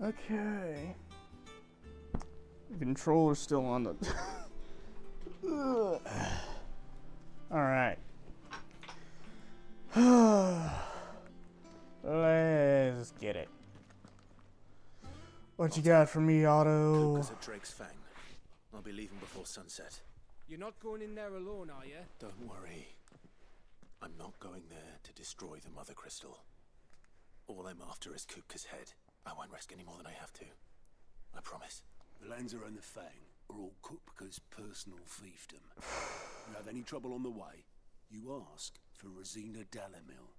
Okay. The controller's still on the... Alright. Let's get it. What you got for me, Otto? Luca's at Drake's Fang. I'll be leaving before sunset. You're not going in there alone, are you? Don't worry. I'm not going there to destroy the Mother Crystal. All I'm after is Kupka's head. I won't risk any more than I have to. I promise. The Lanza and the Fang are all Kupka's personal fiefdom. You have any trouble on the way, you ask for Rosina Dalamil.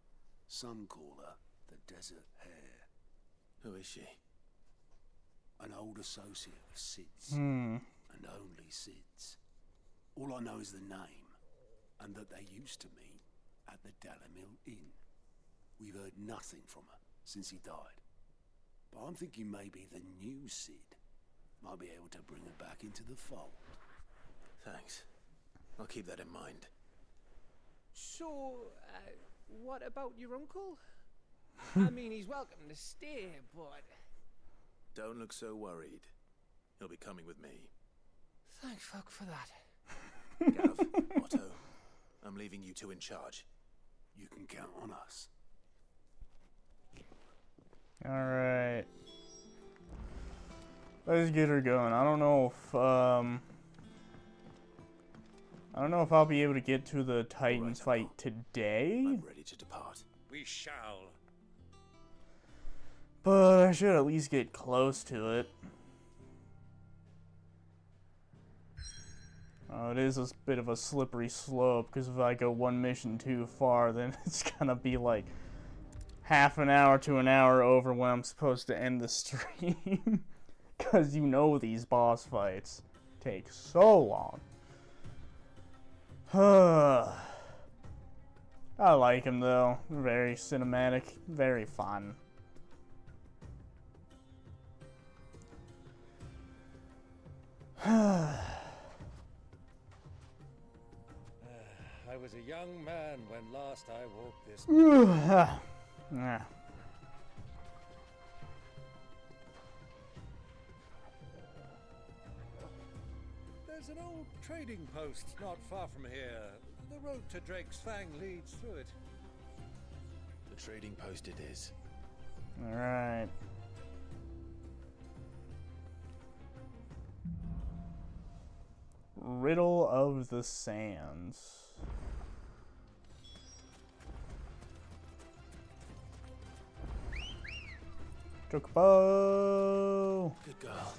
Some call her the Desert Hare. Who is she? An old associate of Sid's. And only Sid's. All I know is the name, and that they used to meet at the Dalamil Inn. We've heard nothing from her since he died. But I'm thinking maybe the new Sid might be able to bring her back into the fold. Thanks. I'll keep that in mind. So, what about your uncle? I mean, he's welcome to stay, but... Don't look so worried. He'll be coming with me. Thank fuck for that. Gav, Otto, I'm leaving you two in charge. You can count on us. Alright. Let's get her going. I don't know if I'll be able to get to the Titans fight today. I'm ready to depart. We shall. But I should at least get close to it. It is a bit of a slippery slope, because if I go one mission too far, then it's gonna be like half an hour to an hour over when I'm supposed to end the stream. Because you know these boss fights take so long. I like him though. Very cinematic, very fun. I was a young man when last I walked this. There's an old trading post not far from here. The road to Drake's Fang leads through it. The trading post it is. Alright. Riddle of the Sands. Chocobo! Good girl.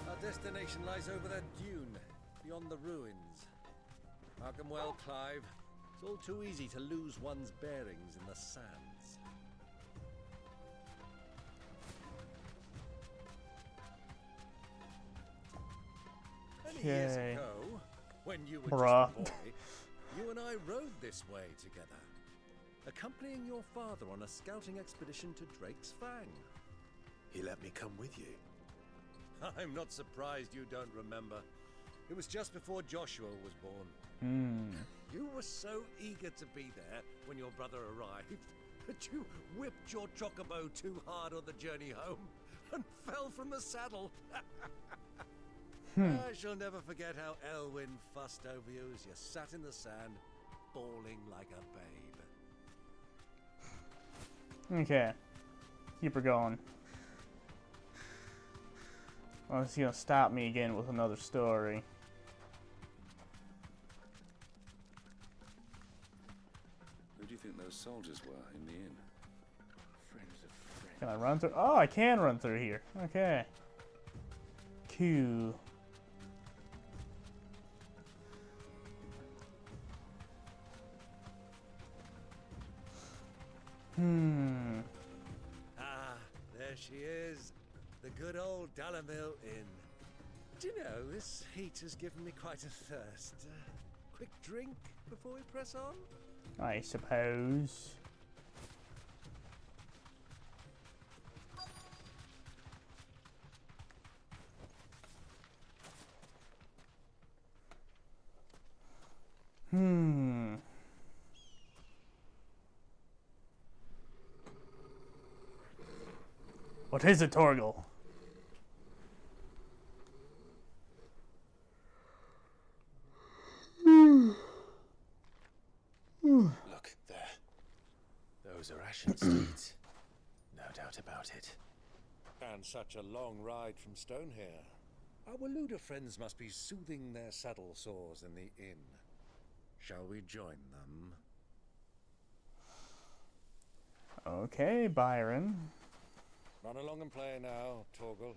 Our destination lies over that dune, beyond the ruins. Markham well, Clive. It's all too easy to lose one's bearings in the sands. Many years ago, when you were just a boy, you and I rode this way together, accompanying your father on a scouting expedition to Drake's Fang. He let me come with you. I'm not surprised you don't remember. It was just before Joshua was born. You were so eager to be there when your brother arrived that you whipped your chocobo too hard on the journey home and fell from the saddle. I shall never forget how Elwyn fussed over you as you sat in the sand, bawling like a babe. Okay. Keep her going. Well, it's gonna stop me again with another story. Who do you think those soldiers were in the inn? Friends of friends. Can I run through? Oh, I can run through here. Okay. Q. Ah, there she is. The good old Dalamil Inn. Do you know, this heat has given me quite a thirst. Quick drink before we press on? I suppose. What is it, Torgal? Look, there. Those are Ashen steeds. No doubt about it. And such a long ride from Stonehair. Our Luda friends must be soothing their saddle sores in the inn. Shall we join them? Okay, Byron. Run along and play now, Torgal.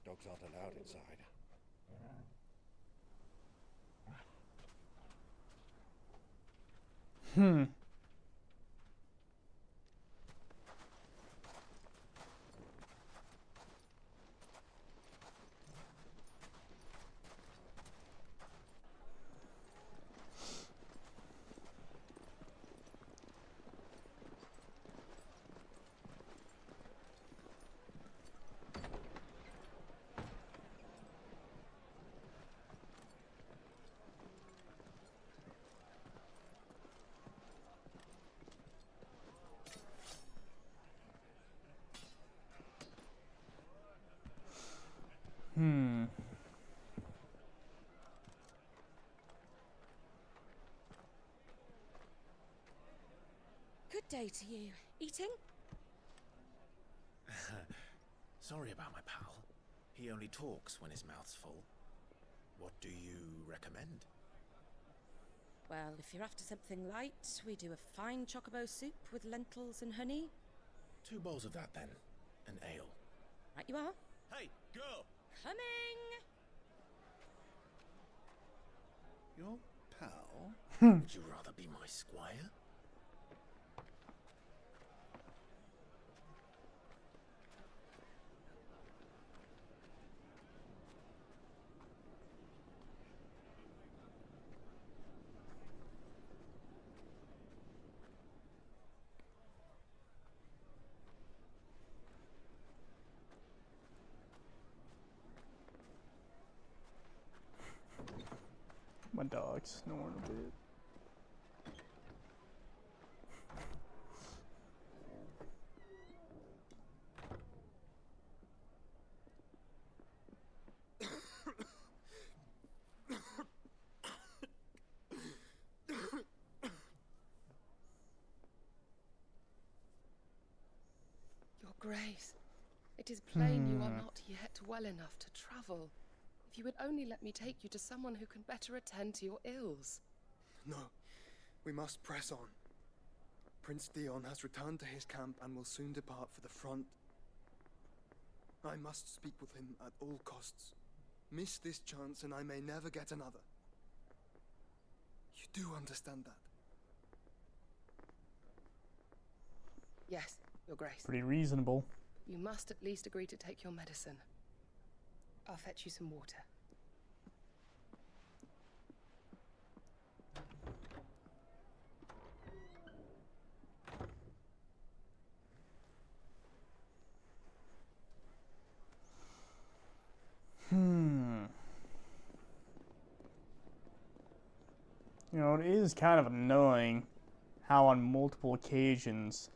Dogs aren't allowed inside. Good day to you. Eating? Sorry about my pal. He only talks when his mouth's full. What do you recommend? Well, if you're after something light, we do a fine chocobo soup with lentils and honey. 2 bowls of that then. An ale. Right you are. Hey, girl! Coming! Your pal? Would you rather be my squire? My dog's snoring a bit. Your Grace, it is plain you are not yet well enough to travel. If you would only let me take you to someone who can better attend to your ills. No, we must press on. Prince Dion has returned to his camp and will soon depart for the front. I must speak with him at all costs. Miss this chance and I may never get another. You do understand that? Yes, Your Grace. Pretty reasonable. You must at least agree to take your medicine. I'll fetch you some water. You know, it is kind of annoying how on multiple occasions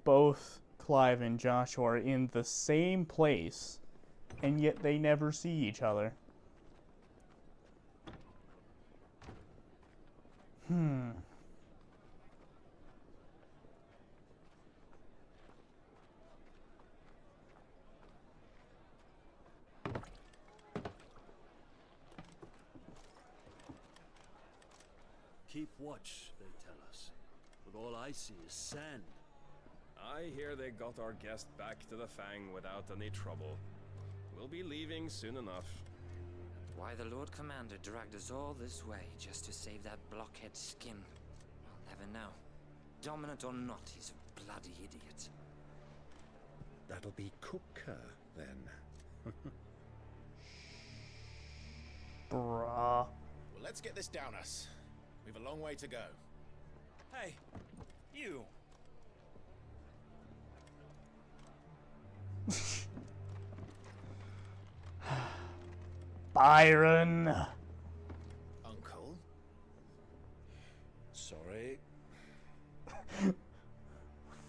both Clive and Joshua are in the same place, and yet they never see each other. Keep watch, they tell us. But all I see is sand. I hear they got our guest back to the Fang without any trouble. We'll be leaving soon enough. Why the Lord Commander dragged us all this way just to save that blockhead skin, I'll never know. Dominant or not, he's a bloody idiot. That'll be Cooker, then. Bruh. Well, let's get this down us. We've a long way to go. Hey, you! Byron. Uncle? Sorry.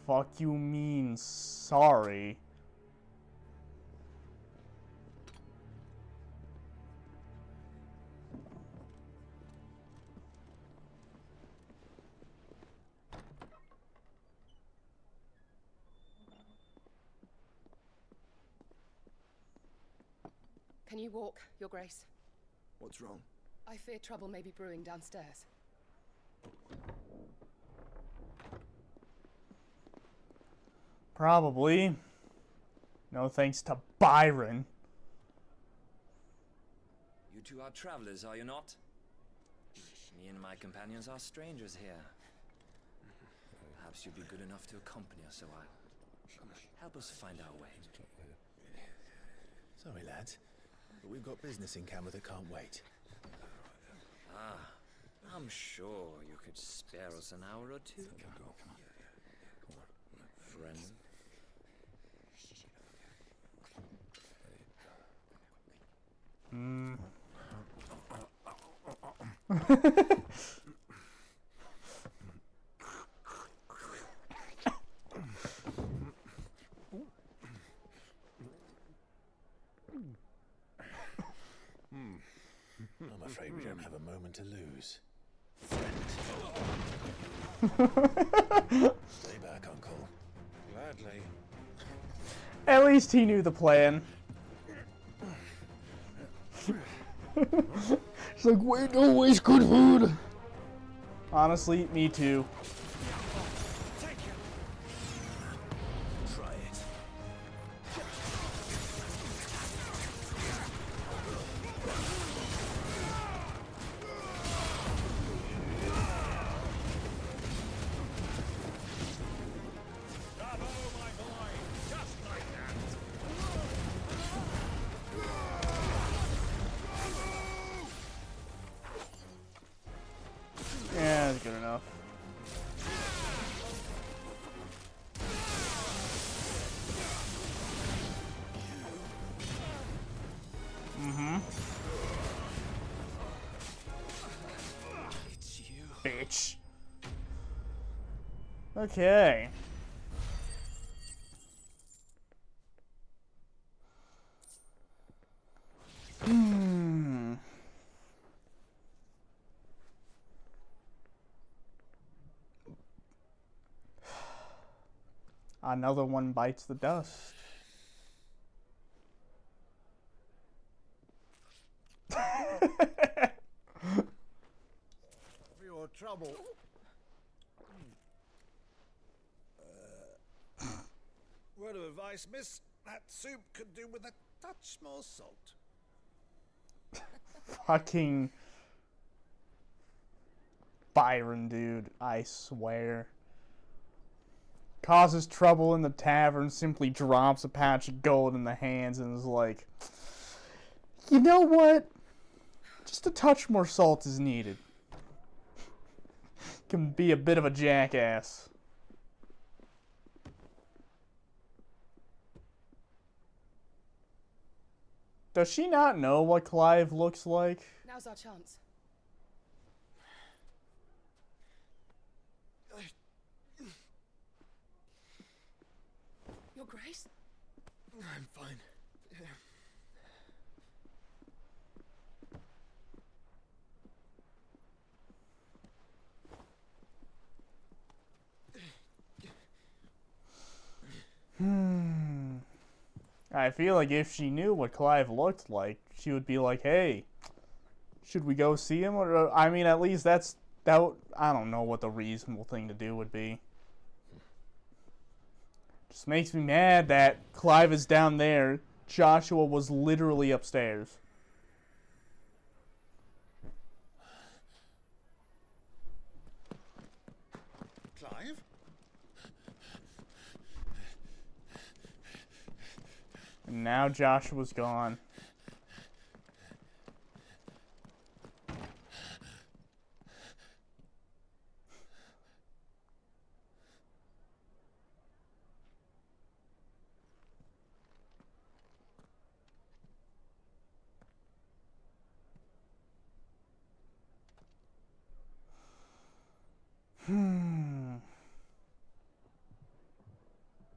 Fuck you mean sorry. Can you walk, Your Grace? What's wrong? I fear trouble may be brewing downstairs. Probably. No thanks to Byron. You two are travelers, are you not? Me and my companions are strangers here. Perhaps you'd be good enough to accompany us a while. Help us find our way. Sorry, lads, but we've got business in camera that can't wait. Ah, I'm sure you could spare us an hour or two. Friend. I'm afraid we don't have a moment to lose. Stay back, Uncle. Gladly. At least he knew the plan. It's like, wait, don't waste good food. Honestly, me too. Try it. Bravo, my boy! Just like that! Yeah, that's good enough. It's you. Bitch. Okay. Another one bites the dust. For your trouble. Word of advice, miss. That soup could do with a touch more salt. Fucking Byron, dude. I swear. Causes trouble in the tavern, simply drops a patch of gold in the hands and is like, you know what? Just a touch more salt is needed. Can be a bit of a jackass. Does she not know what Clive looks like? Now's our chance. Your Grace? I'm fine. I feel like if she knew what Clive looked like, she would be like, hey, should we go see him? Or, I mean, at least that, I don't know what the reasonable thing to do would be. Just makes me mad that Clive is down there. Joshua was literally upstairs. Clive? And now Joshua's gone.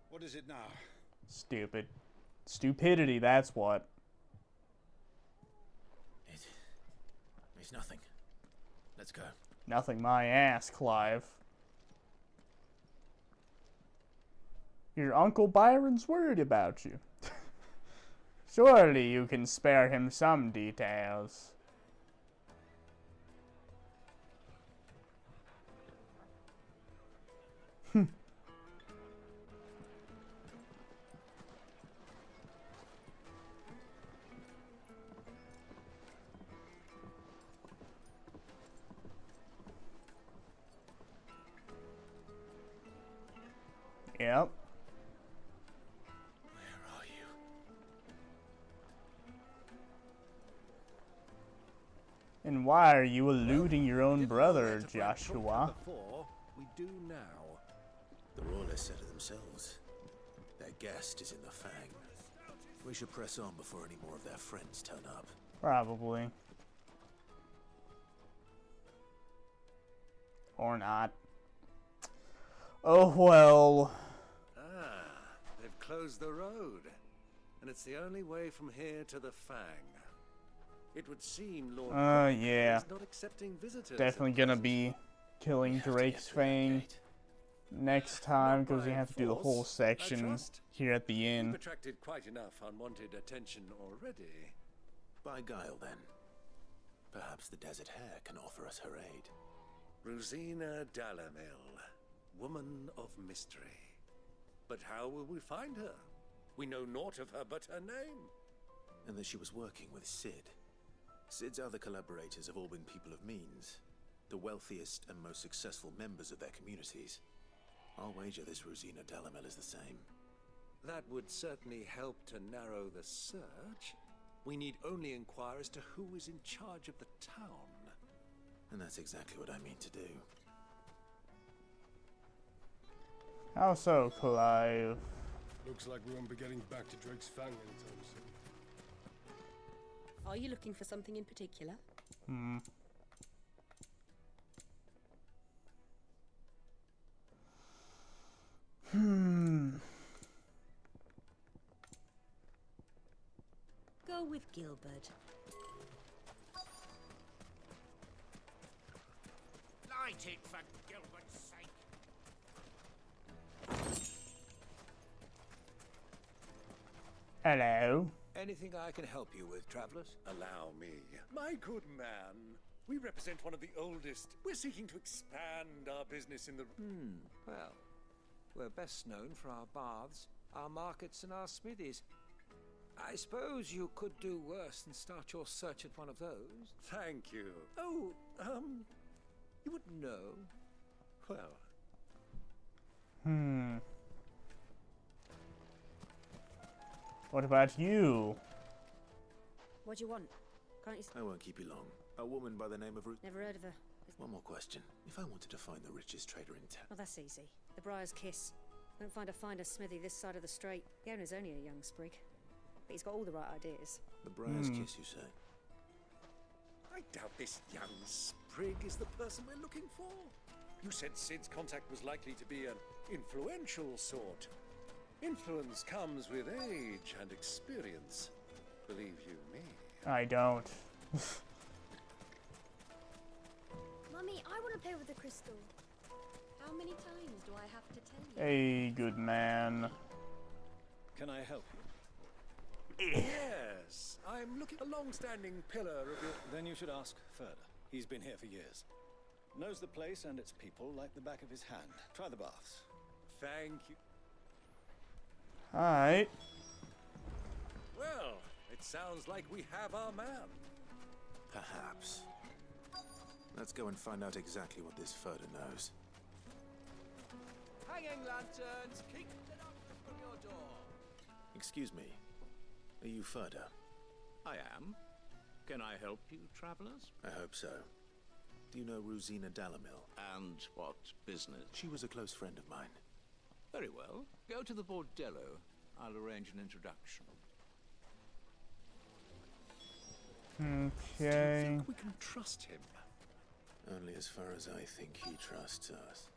What is it now? Stupid. Stupidity, that's what. It's nothing. Let's go. Nothing my ass, Clive. Your Uncle Byron's worried about you. Surely you can spare him some details. Yep. Where are you? And why are you eluding your own brother, Before, we do now. The Royalists said it themselves. Their guest is in the Fang. We should press on before any more of their friends turn up. Probably. Or not. Oh well. They've closed the road, and it's the only way from here to the Fang. It would seem Lord yeah. is not accepting visitors. Definitely gonna be killing Drake's Fang next time, because we have to do the whole section here at the inn. You've attracted quite enough unwanted attention already. By guile, then. Perhaps the Desert Hare can offer us her aid. Rosina Dalamil, woman of mystery. But how will we find her? We know naught of her but her name. And that she was working with Sid. Sid's other collaborators have all been people of means, the wealthiest and most successful members of their communities. I'll wager this Rosina Dalamil is the same. That would certainly help to narrow the search. We need only inquire as to who is in charge of the town. And that's exactly what I mean to do. How so, Clive? Looks like we won't be getting back to Drake's Fang anytime soon. Are you looking for something in particular? Go with Gilbert. Light it for Gilbert's sake. Hello. Anything I can help you with, travelers? Allow me. My good man, we represent one of the oldest. We're seeking to expand our business in the... Well, we're best known for our baths, our markets, and our smithies. I suppose you could do worse than start your search at one of those. Thank you. Oh, you wouldn't know. Well... What about you? What do you want? Can't you... I won't keep you long. A woman by the name of Ruth... Never heard of her. One more question. If I wanted to find the richest trader in town... Oh, that's easy. The Briar's Kiss. Won't find a finer smithy this side of the strait. The owner's only a young sprig. But he's got all the right ideas. The Briar's Kiss, you say? I doubt this young sprig is the person we're looking for. You said Sid's contact was likely to be an influential sort. Influence comes with age and experience. Believe you me. I don't. Mummy, I want to play with the crystal. How many times do I have to tell you? Hey, good man. Can I help you? Yes, I'm looking a long-standing pillar of your... Then you should ask further. He's been here for years. Knows the place and its people like the back of his hand. Try the baths. Thank you. Alright. Well, it sounds like we have our man. Perhaps. Let's go and find out exactly what this Furder knows. Hanging lanterns, keep it up from your door. Excuse me. Are you Furder? I am. Can I help you, travelers? I hope so. Do you know Rosina Dalamil? And what business? She was a close friend of mine. Very well. Go to the bordello. I'll arrange an introduction. Okay. Do you think we can trust him? Only as far as I think he trusts us.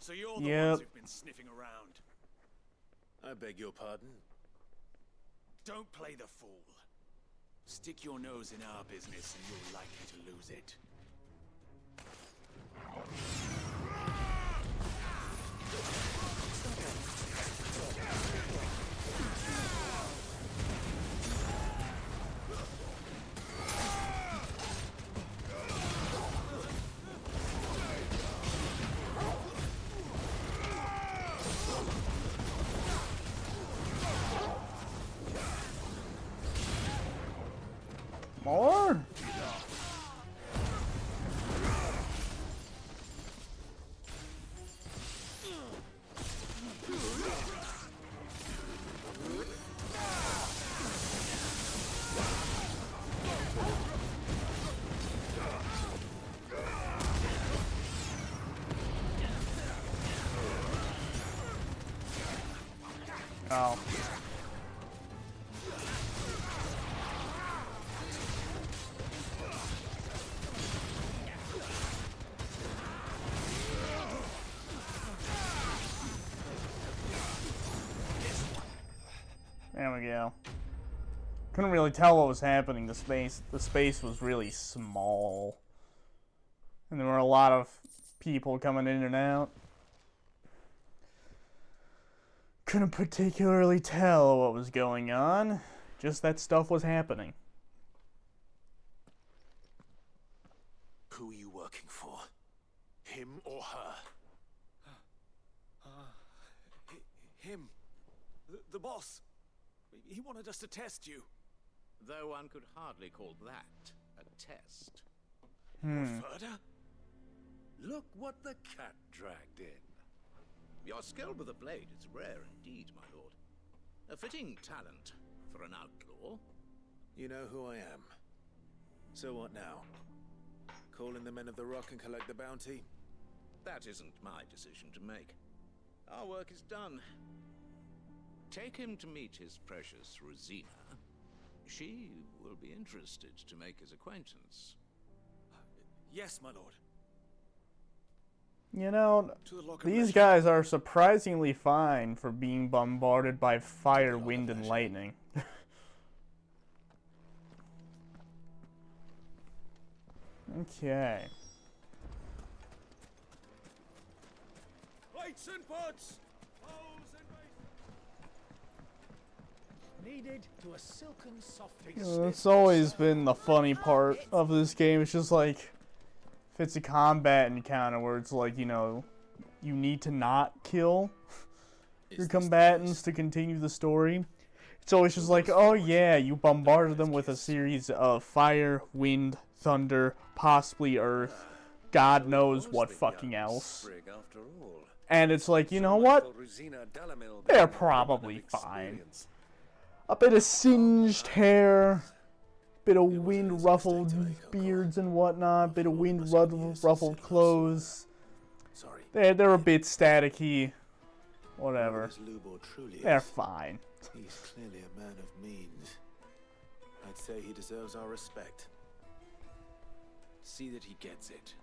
So you're the ones who've been sniffing around. I beg your pardon? Don't play the fool. Stick your nose in our business and you're likely to lose it. More? Oh. There we go. Couldn't really tell what was happening. The space was really small. And there were a lot of people coming in and out. Couldn't particularly tell what was going on. Just that stuff was happening. Who are you working for? Him or her? Him. The boss. He wanted us to test you. Though one could hardly call that a test. Further? Look what the cat dragged in. Your skill with a blade is rare indeed, my lord. A fitting talent for an outlaw. You know who I am. So what now? Call in the Men of the Rock and collect the bounty? That isn't my decision to make. Our work is done. Take him to meet his precious Rosina. She will be interested to make his acquaintance. Yes, my lord. You know, these guys are surprisingly fine for being bombarded by fire, wind, and lightning. Okay. Plates and pots! Needed to a silken softy. That's always been the funny part of this game. It's just like, if it's a combat encounter where it's like, you know, you need to not kill your combatants to continue the story. It's always just like, oh yeah, you bombarded them with a series of fire, wind, thunder, possibly earth, God knows what fucking else. And it's like, you know what? They're probably fine. A bit of singed hair, bit of wind ruffled beards and whatnot, bit of wind ruffled clothes. They're a bit staticky. Whatever. They're fine. He's clearly a man of means. I'd say he deserves our respect. See that he gets it.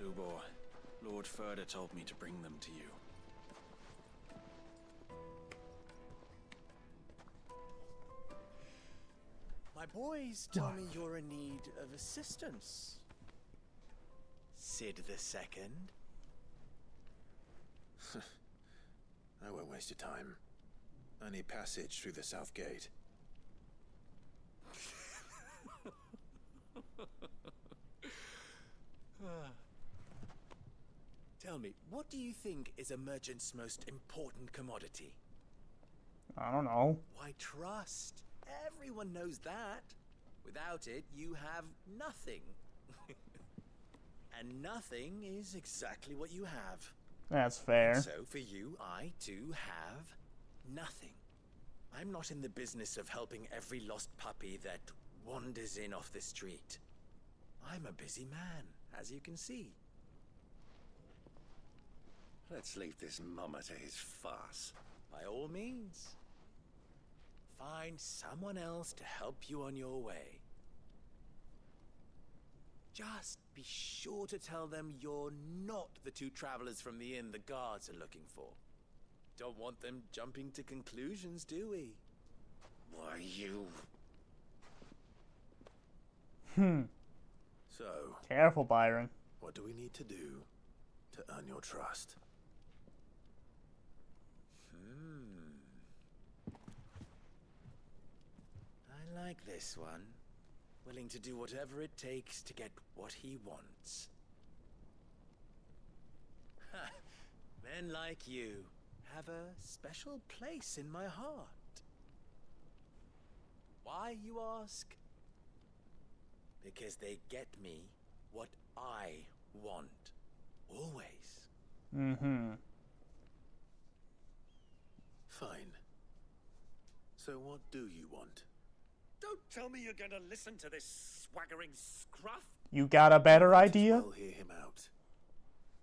Lubor, Lord Furder told me to bring them to you. My boys tell me you're in need of assistance. Sid the Second? I won't waste your time. I need passage through the south gate. Tell me, what do you think is a merchant's most important commodity? I don't know. Why, trust. Everyone knows that. Without it, you have nothing. And nothing is exactly what you have. That's fair. And so for you, I too have nothing. I'm not in the business of helping every lost puppy that wanders in off the street. I'm a busy man, as you can see. Let's leave this mummer to his farce. By all means. Find someone else to help you on your way. Just be sure to tell them you're not the two travelers from the inn the guards are looking for. Don't want them jumping to conclusions, do we? Why, you... So... Careful, Byron. What do we need to do to earn your trust? I I like this one. Willing to do whatever it takes to get what he wants. Ha! Men like you have a special place in my heart. Why, you ask? Because they get me what I want. Always. Mm-hmm. Fine. So what do you want? Don't tell me you're going to listen to this swaggering scruff. You got a better idea? I'll hear him out.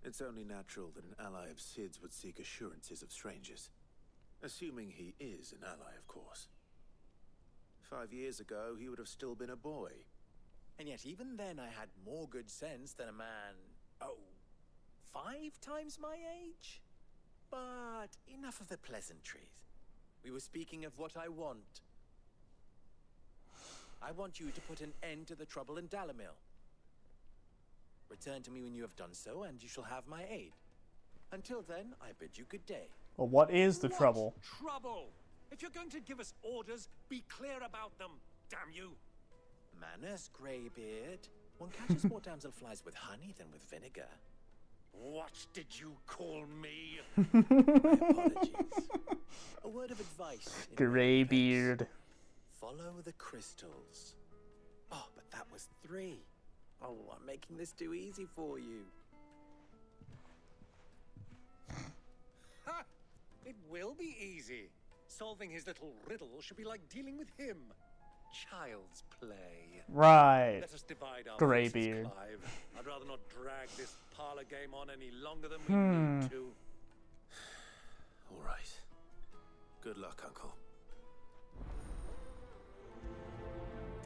It's only natural that an ally of Sid's would seek assurances of strangers. Assuming he is an ally, of course. 5 years ago, he would have still been a boy. And yet even then I had more good sense than a man, 5 times my age? But enough of the pleasantries. We were speaking of what I want. I want you to put an end to the trouble in Dalamil. Return to me when you have done so, and you shall have my aid. Until then, I bid you good day. Well, what is the trouble? Trouble? If you're going to give us orders, be clear about them, damn you. Manners, Greybeard. One catches more damselflies with honey than with vinegar. What did you call me? My apologies. A word of advice. Greybeard. Follow the crystals. Oh, but that was 3. Oh, I'm making this too easy for you. Ha! It will be easy. Solving his little riddle should be like dealing with him. Child's play. Right. Let us divide our Greybeard. forces, Clive. I'd rather not drag this parlor game on any longer than we need to. All right. Good luck, Uncle.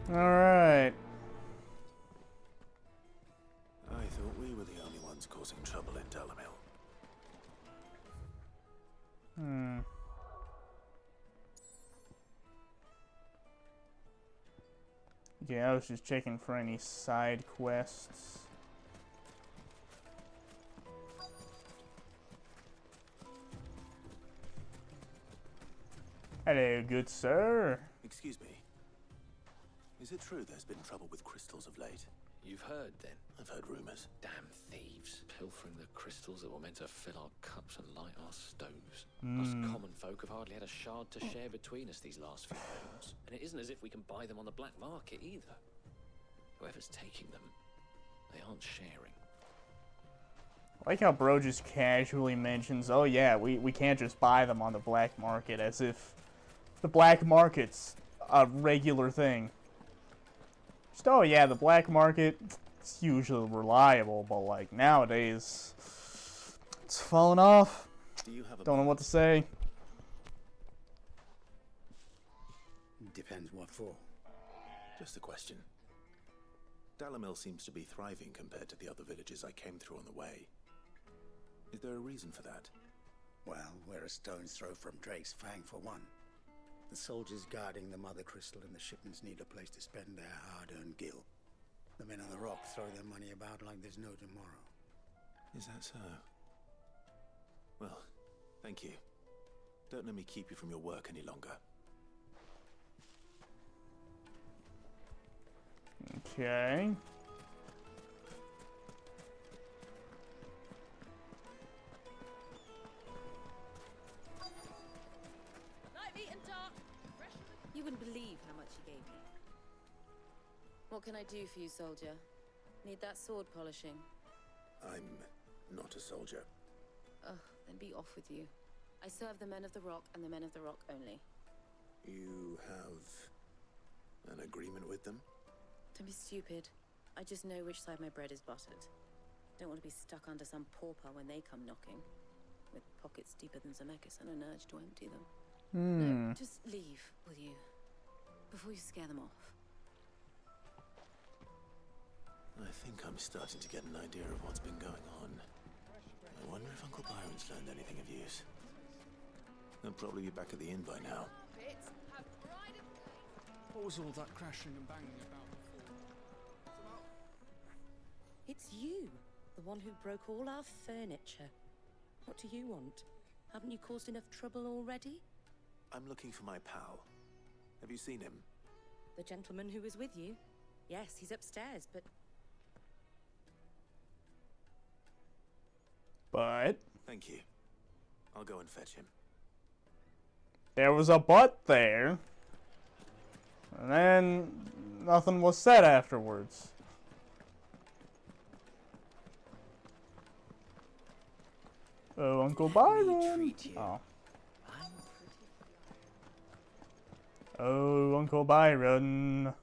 All right. I thought we were the only ones causing trouble in Dalamil. Yeah, I was just checking for any side quests. Hello, good sir. Excuse me. Is it true there's been trouble with crystals of late? You've heard, then? I've heard rumors. Damn thieves. Pilfering the crystals that were meant to fill our cups and light our stoves. Us common folk have hardly had a shard to share between us these last few months. And it isn't as if we can buy them on the black market either. Whoever's taking them, they aren't sharing. I like how bro just casually mentions, oh yeah, we can't just buy them on the black market, as if the black market's a regular thing. Just, oh yeah, the black market, it's usually reliable, but like nowadays, it's falling off. Do you have a Don't know what to say. Depends what for. Just a question. Dalamil seems to be thriving compared to the other villages I came through on the way. Is there a reason for that? Well, we're a stone's throw from Drake's Fang for one. The soldiers guarding the Mother Crystal and the shipments need a place to spend their hard-earned gil. The men on the rock throw their money about like there's no tomorrow. Is that so? Well, thank you. Don't let me keep you from your work any longer. Okay. You wouldn't believe how much he gave me. What can I do for you, soldier? Need that sword polishing? I'm not a soldier. Ugh, then be off with you. I serve the men of the rock and the men of the rock only. You have an agreement with them? Don't be stupid. I just know which side my bread is buttered. Don't want to be stuck under some pauper when they come knocking. With pockets deeper than Zemeckis and an urge to empty them. No, just leave, will you? Before you scare them off. I think I'm starting to get an idea of what's been going on. I wonder if Uncle Byron's learned anything of use. They'll probably be back at the inn by now. What was all that crashing and banging about before? It's you, the one who broke all our furniture. What do you want? Haven't you caused enough trouble already? I'm looking for my pal. Have you seen him? The gentleman who was with you? Yes, he's upstairs, but... But... Thank you. I'll go and fetch him. There was a but there. And then nothing was said afterwards. Oh, Uncle Byron. Oh. Oh, Uncle Byron.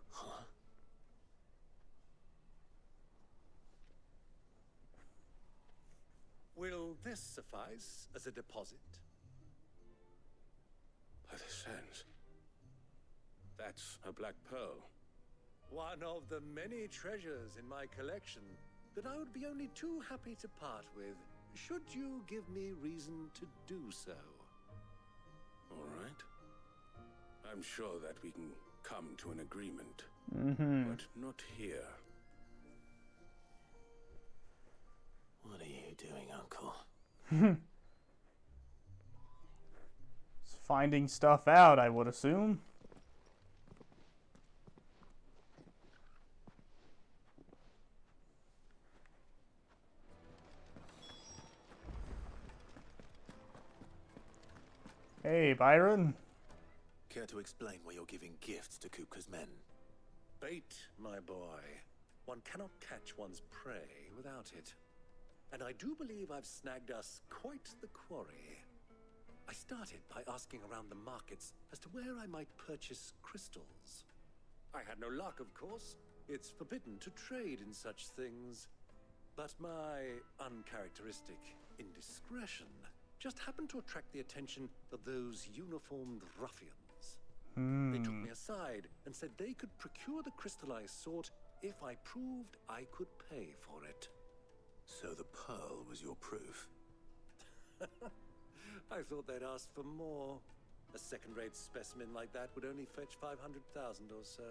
Will this suffice as a deposit? By the sands. That's a black pearl. One of the many treasures in my collection that I would be only too happy to part with, should you give me reason to do so. All right. I'm sure that we can come to an agreement. But not here. What are you doing, Uncle? Finding stuff out, I would assume. Hey, Byron. Care to explain why you're giving gifts to Kupka's men? Bait, my boy. One cannot catch one's prey without it. And I do believe I've snagged us quite the quarry. I started by asking around the markets as to where I might purchase crystals. I had no luck, of course. It's forbidden to trade in such things. But my uncharacteristic indiscretion just happened to attract the attention of those uniformed ruffians. They took me aside and said they could procure the crystal I sought if I proved I could pay for it. So the pearl was your proof? I thought they'd ask for more. A second-rate specimen like that would only fetch 500,000 or so.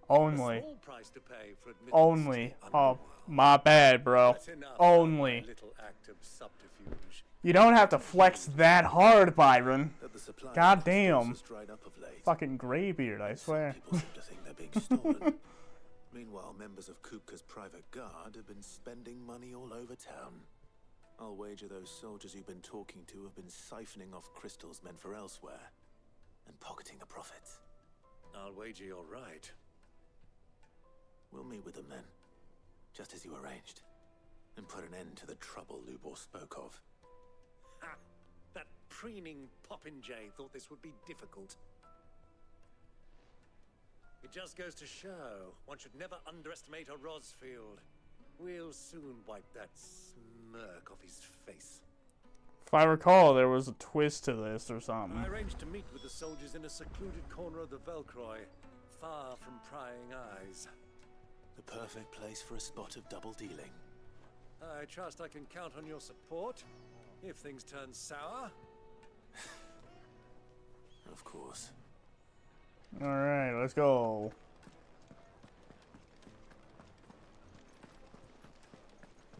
Only. A small price to pay for admittance Only. to the Oh, underworld. my bad, bro. That's enough Only. of my little act of subterfuge. You don't have to flex that hard, Byron. That the supply God of damn. crystals has dried up of late. Fucking graybeard, I swear. People seem to think they're being stolen. Meanwhile, members of Kupka's private guard have been spending money all over town. I'll wager those soldiers you've been talking to have been siphoning off crystals meant for elsewhere and pocketing the profits. I'll wager you're right. We'll meet with them then, just as you arranged, and put an end to the trouble Lubor spoke of. Ha! That preening popinjay thought this would be difficult. It just goes to show one should never underestimate a Rosfield. We'll soon wipe that smirk off his face. If I recall, there was a twist to this or something. I arranged to meet with the soldiers in a secluded corner of the Velcroy, far from prying eyes. The perfect place for a spot of double dealing. I trust I can count on your support if things turn sour. Of course. Alright, let's go.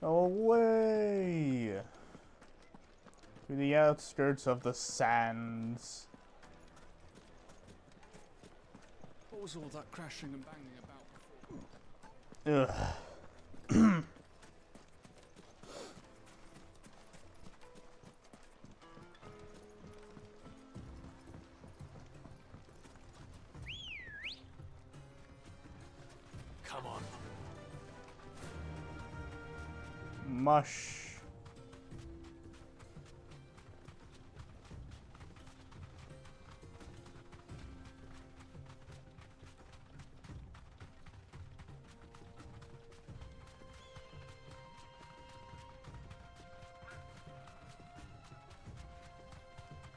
Away to the outskirts of the sands. What was all that crashing and banging about before? Ugh. Come on. Mush.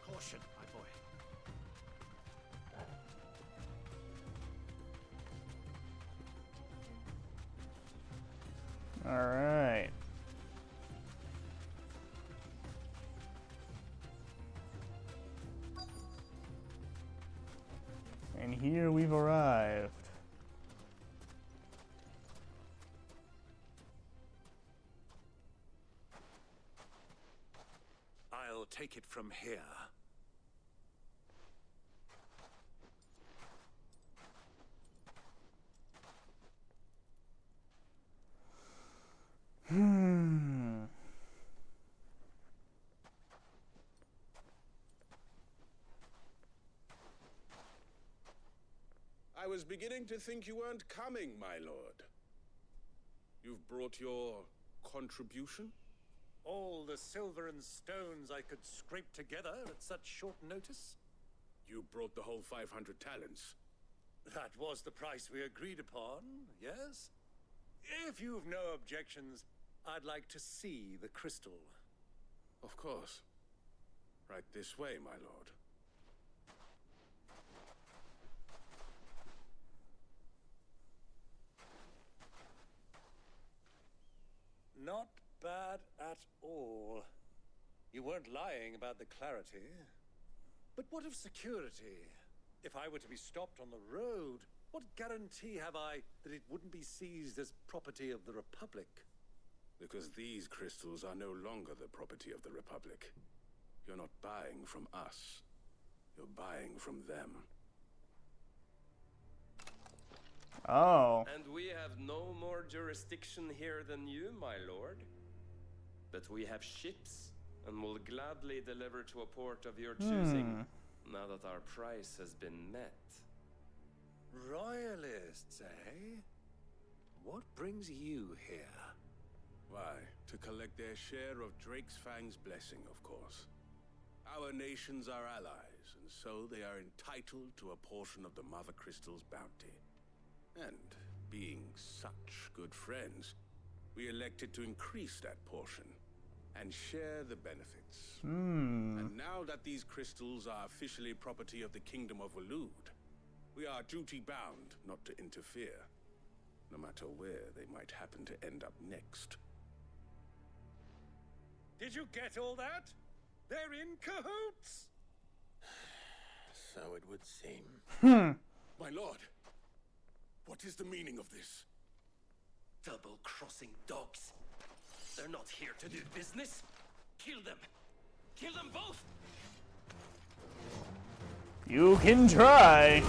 Caution, my boy. All right. And here we've arrived. I'll take it from here. was beginning to think you weren't coming, my lord. You've brought your contribution? All the silver and stones I could scrape together at such short notice? You brought the whole 500 talents. That was the price we agreed upon, yes? If you've no objections, I'd like to see the crystal. Of course. Right this way, my lord. Not bad at all. You weren't lying about the clarity. But what of security? If I were to be stopped on the road, what guarantee have I that it wouldn't be seized as property of the Republic? Because these crystals are no longer the property of the Republic. You're not buying from us. You're buying from them. Oh. And we have no more jurisdiction here than you, my lord. But we have ships, and will gladly deliver to a port of your choosing, now that our price has been met. Royalists, eh? What brings you here? Why, to collect their share of Drake's Fang's blessing, of course. Our nations are allies, and so they are entitled to a portion of the Mother Crystal's bounty. And being such good friends, we elected to increase that portion and share the benefits. And now that these crystals are officially property of the Kingdom of Waloed, we are duty-bound not to interfere, no matter where they might happen to end up next. Did you get all that? They're in cahoots! So it would seem. My lord, what is the meaning of this? Double-crossing dogs. They're not here to do business. Kill them. Kill them both! You can try.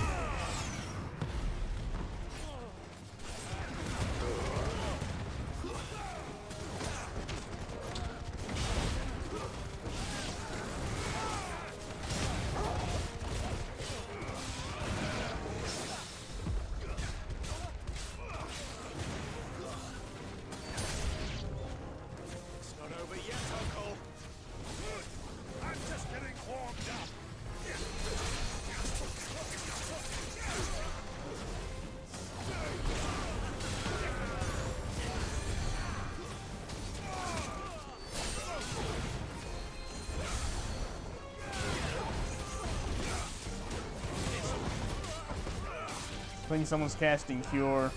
I think someone's casting Cure.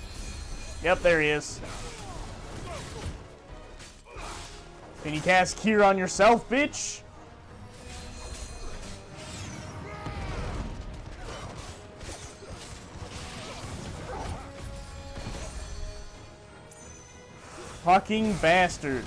Yep, there he is. Can you cast Cure on yourself, bitch? Fucking bastard.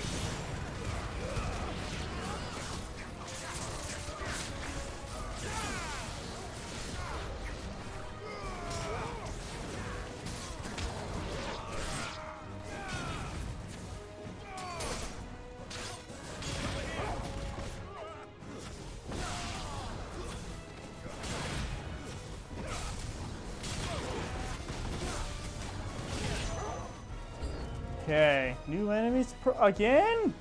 Okay, new enemies again?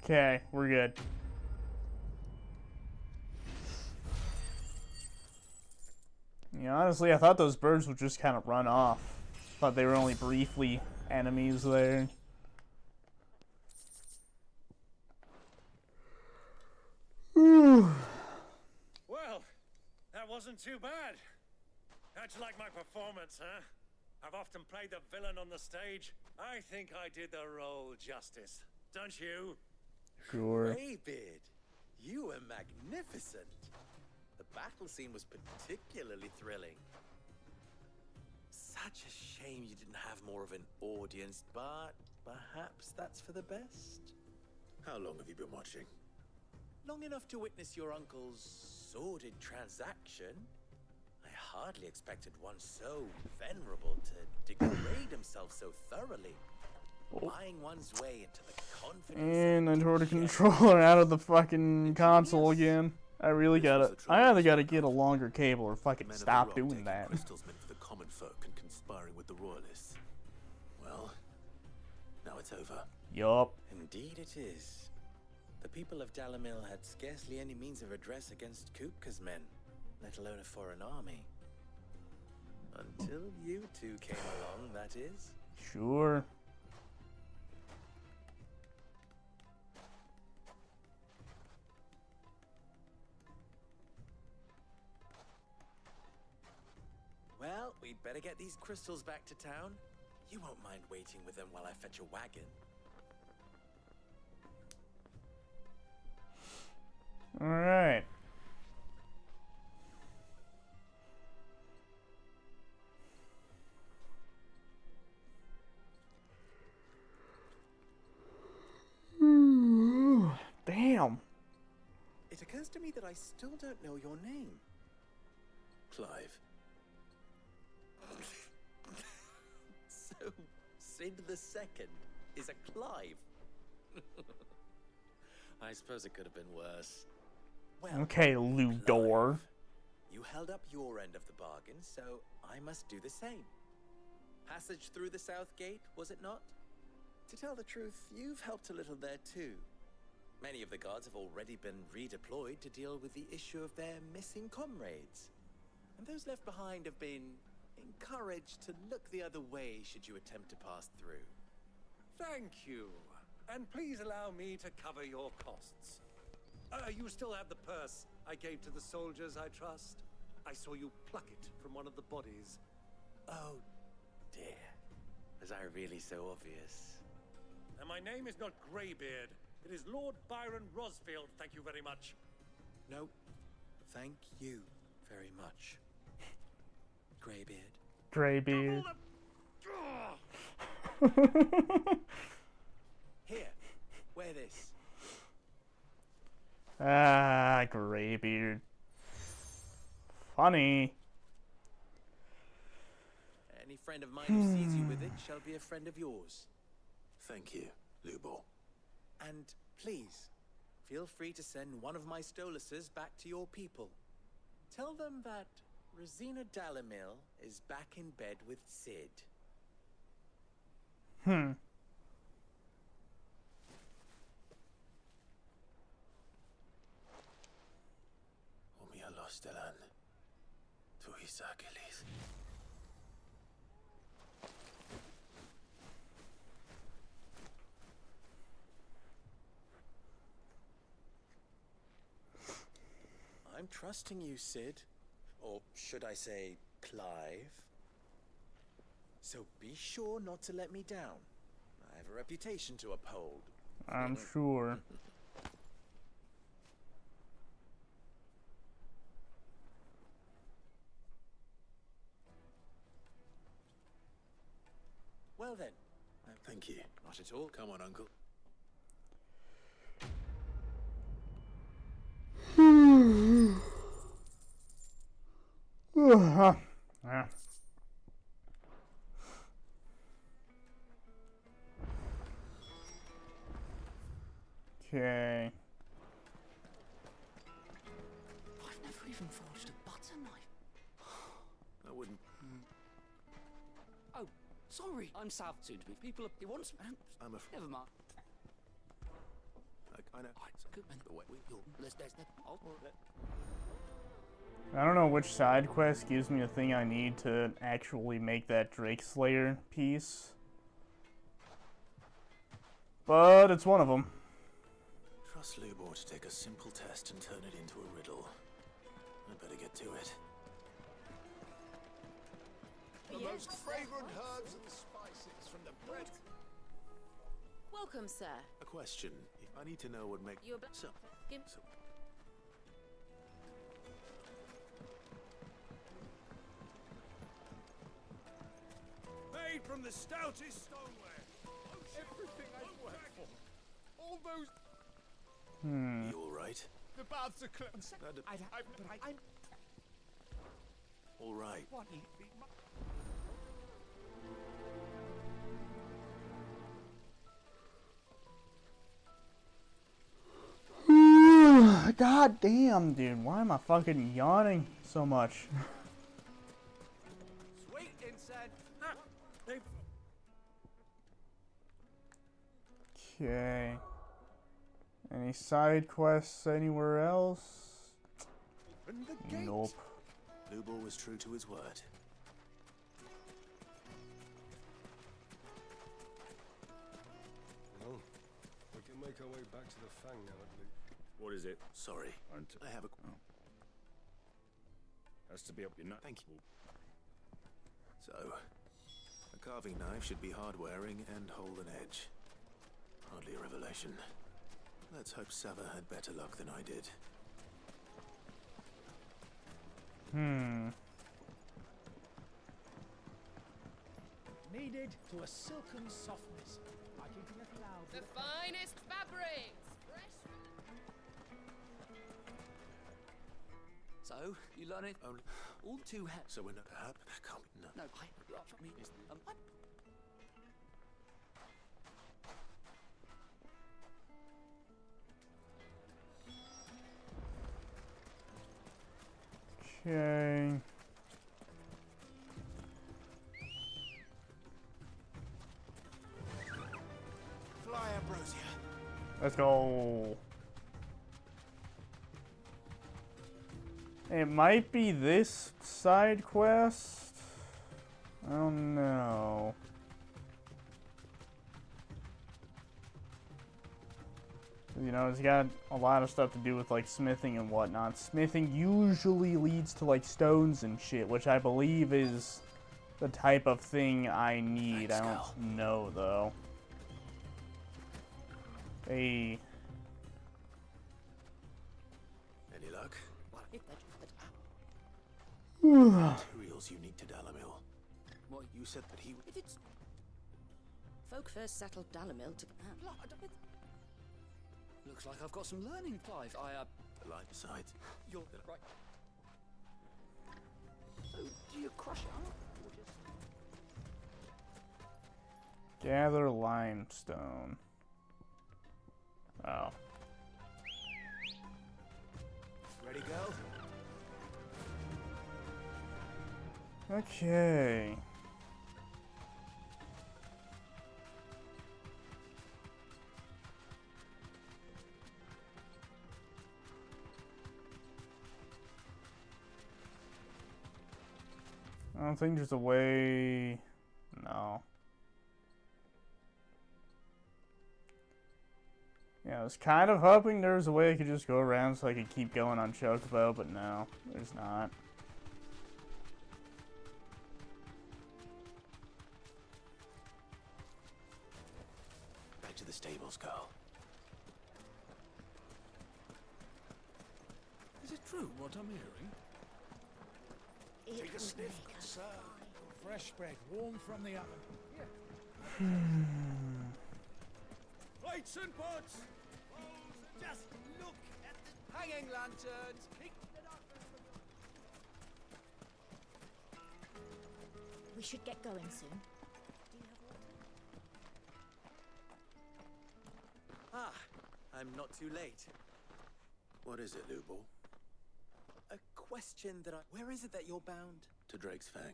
Okay, we're good. Yeah, honestly, I thought those birds would just kind of run off. Thought they were only briefly enemies there. Well, that wasn't too bad. How'd you like my performance, huh? I've often played the villain on the stage. I think I did the role justice. Don't you? Sure. Greybeard, you were magnificent. The battle scene was particularly thrilling. Such a shame you didn't have more of an audience, but perhaps that's for the best. How long have you been watching? Long enough to witness your uncle's sordid transaction. I hardly expected one so venerable to degrade himself so thoroughly. Buying one's way into the confidence. And I tore the controller out of the fucking console again. I really gotta. I either gotta get a longer cable or fucking stop doing that. Crystals meant for the common folk and conspiring with the royalists. Well, now it's over. Yup. Indeed it is. The people of Dalamil had scarcely any means of redress against Kupka's men, let alone a foreign army. Until you two came along, that is. Sure. Well, we'd better get these crystals back to town. You won't mind waiting with them while I fetch a wagon. Alright. Damn. It occurs to me that I still don't know your name. Clive. So, Sid the Second is a Clive. I suppose it could have been worse. Well, Okay, Ludor. you held up your end of the bargain, so I must do the same. Passage through the south gate, was it not? To tell the truth, you've helped a little there too. Many of the guards have already been redeployed to deal with the issue of their missing comrades. And those left behind have been encouraged to look the other way should you attempt to pass through. Thank you. And please allow me to cover your costs. You still have the purse I gave to the soldiers, I trust? I saw you pluck it from one of the bodies. Oh, dear. Was I really so obvious? And my name is not Greybeard. It is Lord Byron Rosfield, thank you very much. No, thank you very much. Greybeard. Greybeard. Here, wear this. Ah, Greybeard. Funny. Any friend of mine who sees you with it shall be a friend of yours. Thank you, Lubor. And please, feel free to send one of my Stoluses back to your people. Tell them that Rosina Dalamil is back in bed with Sid. Umia Lostelan. Tuhisakelis. I'm trusting you, Sid. Or should I say, Clive. So be sure not to let me down. I have a reputation to uphold. I'm sure. Well then. Thank you. Not at all. Come on, Uncle. Okay. I've never even forged a butter knife. I wouldn't. Oh, sorry. I'm South soon to be. People, he wants. I'm a. Never mind. I know. Good man. Let's. I don't know which side quest gives me the thing I need to actually make that Drake Slayer piece. But it's one of them. Trust Lubor to take a simple test and turn it into a riddle. I'd better get to it. for The you. most fragrant herbs and spices from the bread. Welcome, sir. A question. I need to know what makes... You're So, Made from the stoutest stoneware. Everything I've worked for. All those... You all right? The baths are closed. I'm... All right. What? God damn, dude. Why am I fucking yawning so much? Sweet incense. Okay. Any side quests anywhere else? Nope. Lubor was true to his word. Well, we can make our way back to the Fang now, at least. What is it? Sorry. I have a... Has to be up your nut. Thank you. So, a carving knife should be hard-wearing and hold an edge. Hardly a revelation. Let's hope Sava had better luck than I did. Kneaded to a silken softness. By keeping it loud. The finest fabrics. Fresh. So, you learn it all too So we're not... Perhaps... That can't be... No. No, I... me... what? Okay. Fly, Ambrosia. Let's go. It might be this side quest. I don't know. You know, it's got a lot of stuff to do with like smithing and whatnot. Smithing usually leads to like stones and shit, which I believe is the type of thing I need. I don't know though. Hey. Any luck? What if that... Materials unique to Dalamil. What? You said that he... If it's... Folk first settled Dalamil to... Looks like I've got some learning, Clive. The light besides. You're right. So, do you crush it up? Or just... Gather limestone. Oh. Ready, go? Okay. I don't think there's a way... No. Yeah, I was kind of hoping there was a way I could just go around so I could keep going on Chocobo, but no, there's not. Back to the stables, girl. Is it true what I'm hearing? Take a sniff, good sir. Fresh bread, warm from the oven. Plates and pots! Just look at the hanging lanterns. Pick it up. We should get going soon. Ah, I'm not too late. What is it, Lubor? A question that I... Where is it that you're bound? To Drake's Fang.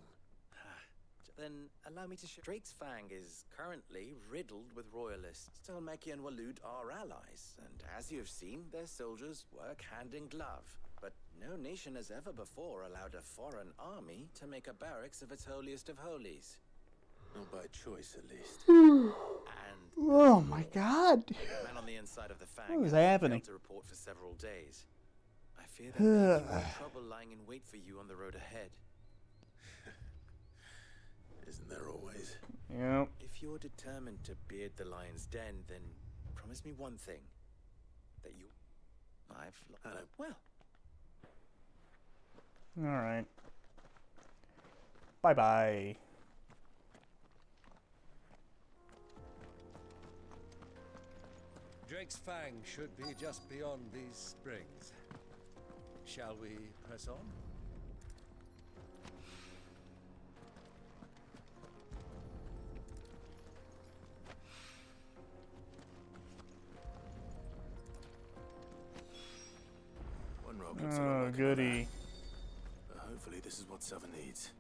Then allow me to show... Drake's Fang is currently riddled with royalists. Talmeki and Walud are allies, and as you have seen, their soldiers work hand in glove. But no nation has ever before allowed a foreign army to make a barracks of its holiest of holies. Not by choice, at least. And... Oh my god! Man on the inside of the Fang What is has happening? failed to report for several days. I fear there may be more trouble lying in wait for you on the road ahead. isn't there always? Yep. If you're determined to beard the lion's den, then promise me one thing. That you... Hello. Well. Alright. Bye-bye. Drake's Fang should be just beyond these springs. Shall we press on? One rock looks a lot like goody. another. But hopefully this is what Southern needs.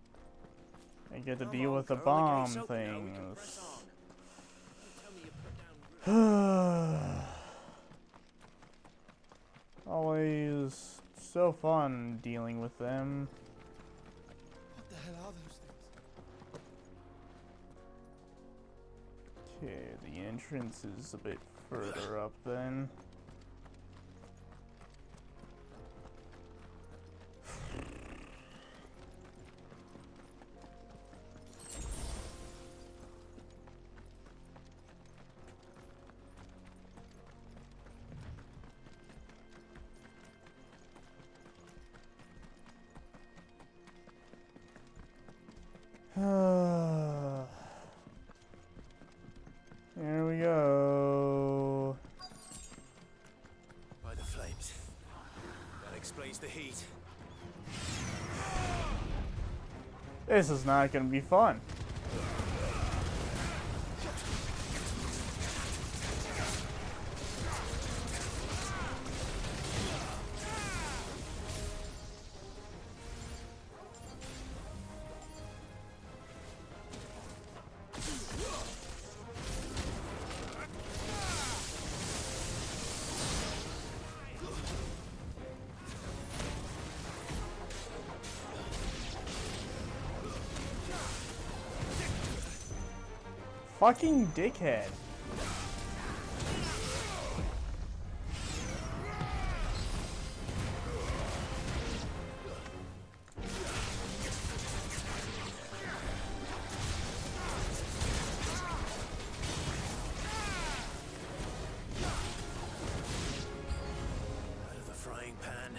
I get to deal with the bomb things. Always so fun dealing with them. What the hell are those things? Okay, the entrance is a bit further up then. Here we go. By the flames. That explains the heat. This is not gonna be fun. Fucking dickhead. Out of the frying pan.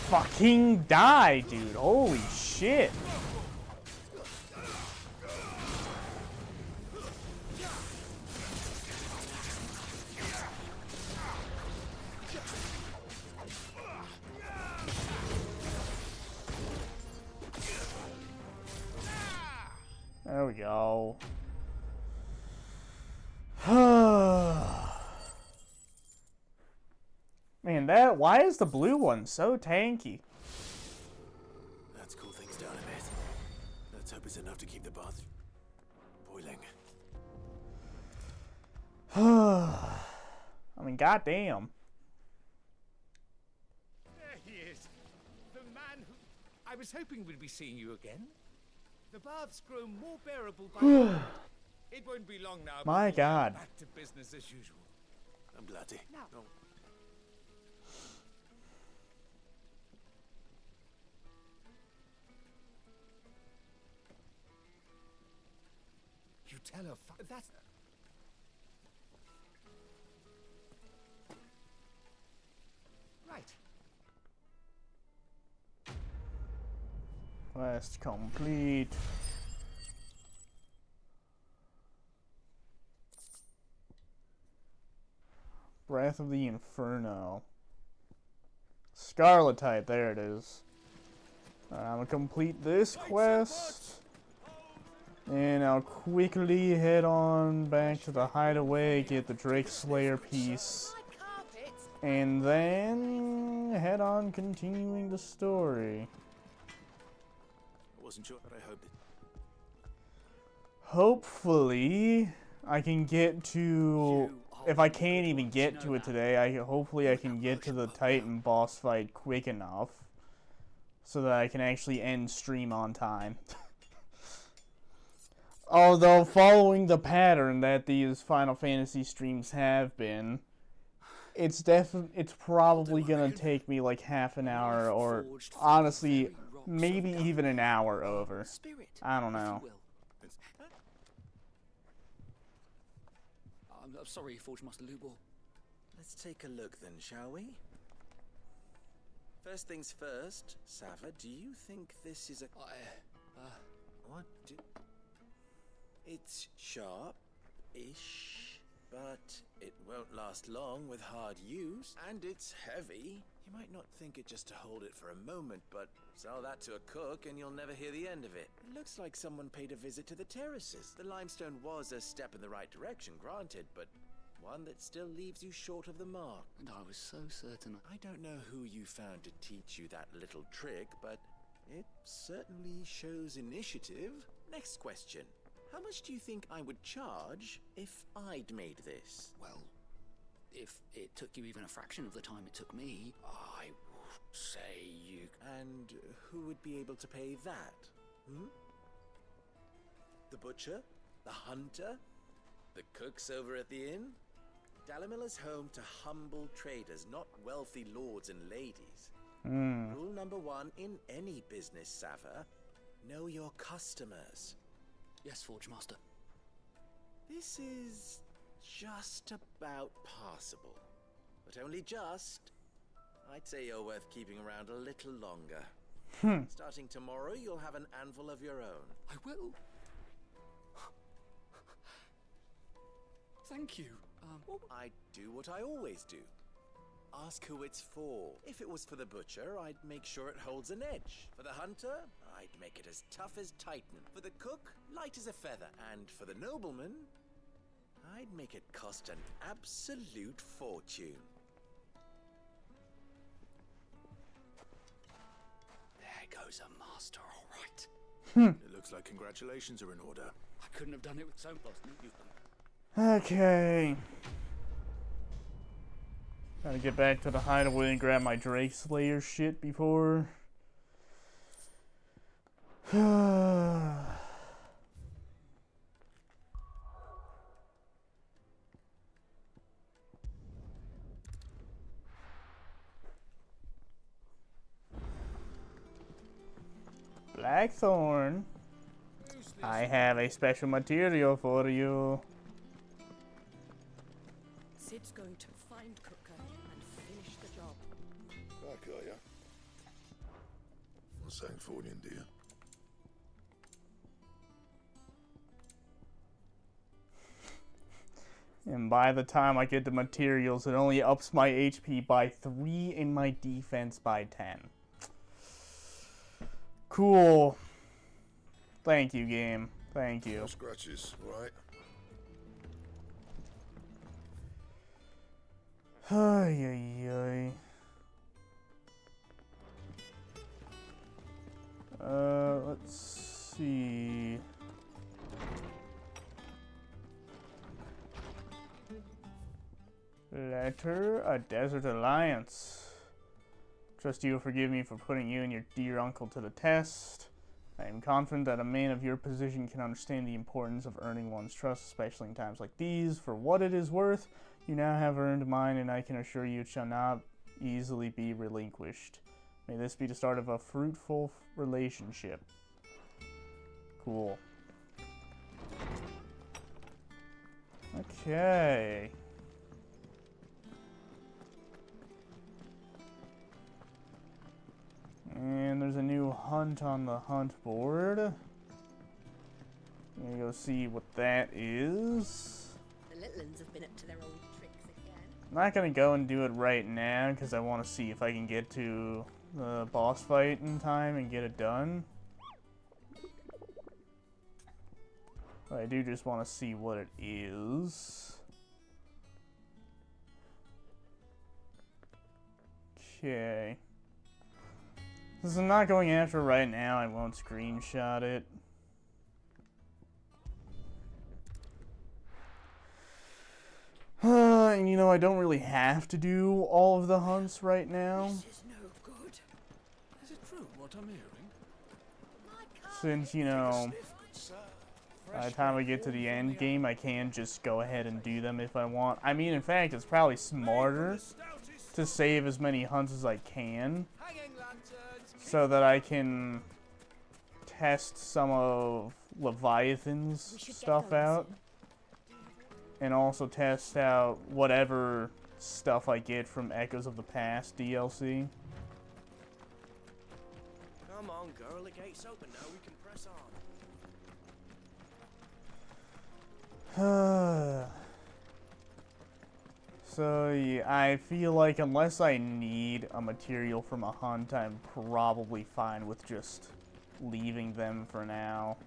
Fucking die, dude. Holy shit. There we go. Man, why is the blue one so tanky? Let's cool things down a bit. Let's hope it's enough to keep the bath boiling. I mean, goddamn. There he is. The man who... I was hoping we'd be seeing you again. The bath's grown more bearable by the minute. It won't be long now. My before we're God. Back to business as usual. I'm glad to. Now. No. You tell her... That's... Right. Quest complete. Breath of the Inferno. Scarletite, there it is. I'm gonna complete this quest. And I'll quickly head on back to the hideaway, get the Drake Slayer piece. And then head on continuing the story. I wasn't sure, but I hoped it. Hopefully, I can get to... If I can't even get to it today, hopefully I can get to the Titan boss fight quick enough so that I can actually end stream on time. Although, following the pattern that these Final Fantasy streams have been, it's probably gonna take me like half an hour, or honestly, maybe even an hour over. I don't know. I'm sorry, Forge Master Lubor. Let's take a look then, shall we? First things first, Sava, do you think this is a... What? It's sharp-ish, but it won't last long with hard use, and it's heavy. You might not think it just to hold it for a moment, but sell that to a cook and you'll never hear the end of it. It looks like someone paid a visit to the terraces. The limestone was a step in the right direction, granted, but one that still leaves you short of the mark. And I was so certain. I don't know who you found to teach you that little trick, but it certainly shows initiative. Next question. How much do you think I would charge if I'd made this? Well, if it took you even a fraction of the time it took me, I would say you... And who would be able to pay that? Hmm? The butcher? The hunter? The cooks over at the inn? Dalamil is home to humble traders, not wealthy lords and ladies. Rule number 1 in any business, Sava, know your customers. Yes, Forge Master. This is just about passable, but only just. I'd say you're worth keeping around a little longer. Starting tomorrow, you'll have an anvil of your own. I will. Thank you. I'd do what I always do. Ask who it's for. If it was for the butcher, I'd make sure it holds an edge. For the hunter, I'd make it as tough as Titan. For the cook, light as a feather. And for the nobleman, I'd make it cost an absolute fortune. There goes a master, all right. It looks like congratulations are in order. I couldn't have done it with so close. Okay. Gotta get back to the hideaway and grab my Drake Slayer shit before... Blackthorn. I have a special material for you. Sid's going to find Cooker and finish the job. Back, are ya? What's that for you, dear? And by the time I get the materials, it only ups my HP by 3 and my defense by 10. Cool. Thank you, game. Thank you. No scratches, right? Ay, ay, ay. Let's see. Letter, a Desert Alliance. Trust you will forgive me for putting you and your dear uncle to the test. I am confident that a man of your position can understand the importance of earning one's trust, especially in times like these. For what it is worth, you now have earned mine, and I can assure you it shall not easily be relinquished. May this be the start of a fruitful relationship. Cool. Okay. And there's a new hunt on the hunt board. I'm gonna go see what that is. The little uns have been up to their old tricks again. I'm not gonna go and do it right now because I want to see if I can get to the boss fight in time and get it done. But I do just want to see what it is. Okay. Since I'm not going after it right now, I won't screenshot it. And you know, I don't really have to do all of the hunts right now. This is no good. Is it true what I'm hearing? Since, you know, by the time I get to the end game, I can just go ahead and do them if I want. I mean, in fact, it's probably smarter to save as many hunts as I can so that I can test some of Leviathan's stuff out. And also test out whatever stuff I get from Echoes of the Past DLC. Come on, girl, the gate's open now, we can press on. So, yeah, I feel like unless I need a material from a hunt, I'm probably fine with just leaving them for now.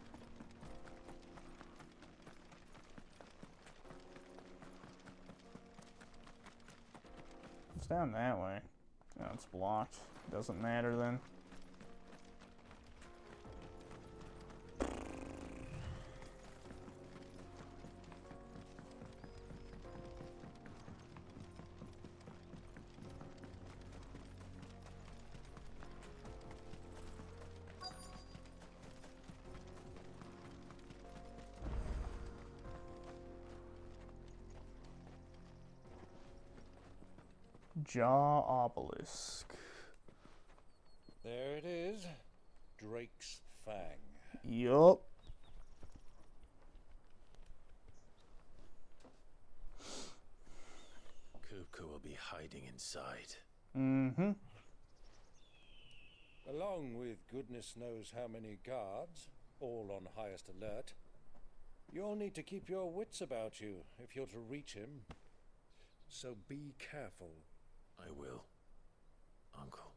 It's down that way. No, it's blocked. Doesn't matter then. Jaw Obelisk. There it is. Drake's Fang. Yup. Kupka will be hiding inside. Mm-hmm. Along with goodness knows how many guards, all on highest alert. You'll need to keep your wits about you if you're to reach him. So be careful. I will, Uncle.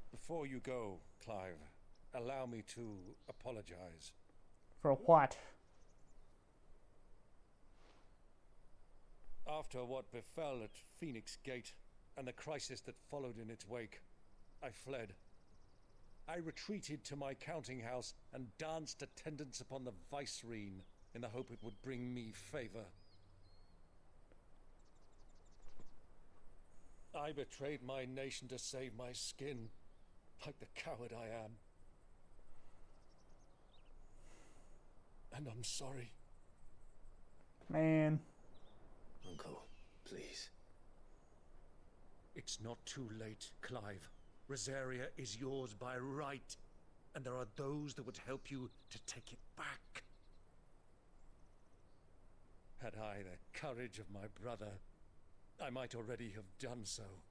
Before you go, Clive, allow me to apologize. For what? After what befell at Phoenix Gate and the crisis that followed in its wake, I fled. I retreated to my counting house and danced attendance upon the vicereine in the hope it would bring me favor. I betrayed my nation to save my skin, like the coward I am. And I'm sorry. Man. Uncle, please. It's not too late, Clive. Rosaria is yours by right, and there are those that would help you to take it back. Had I the courage of my brother, I might already have done so.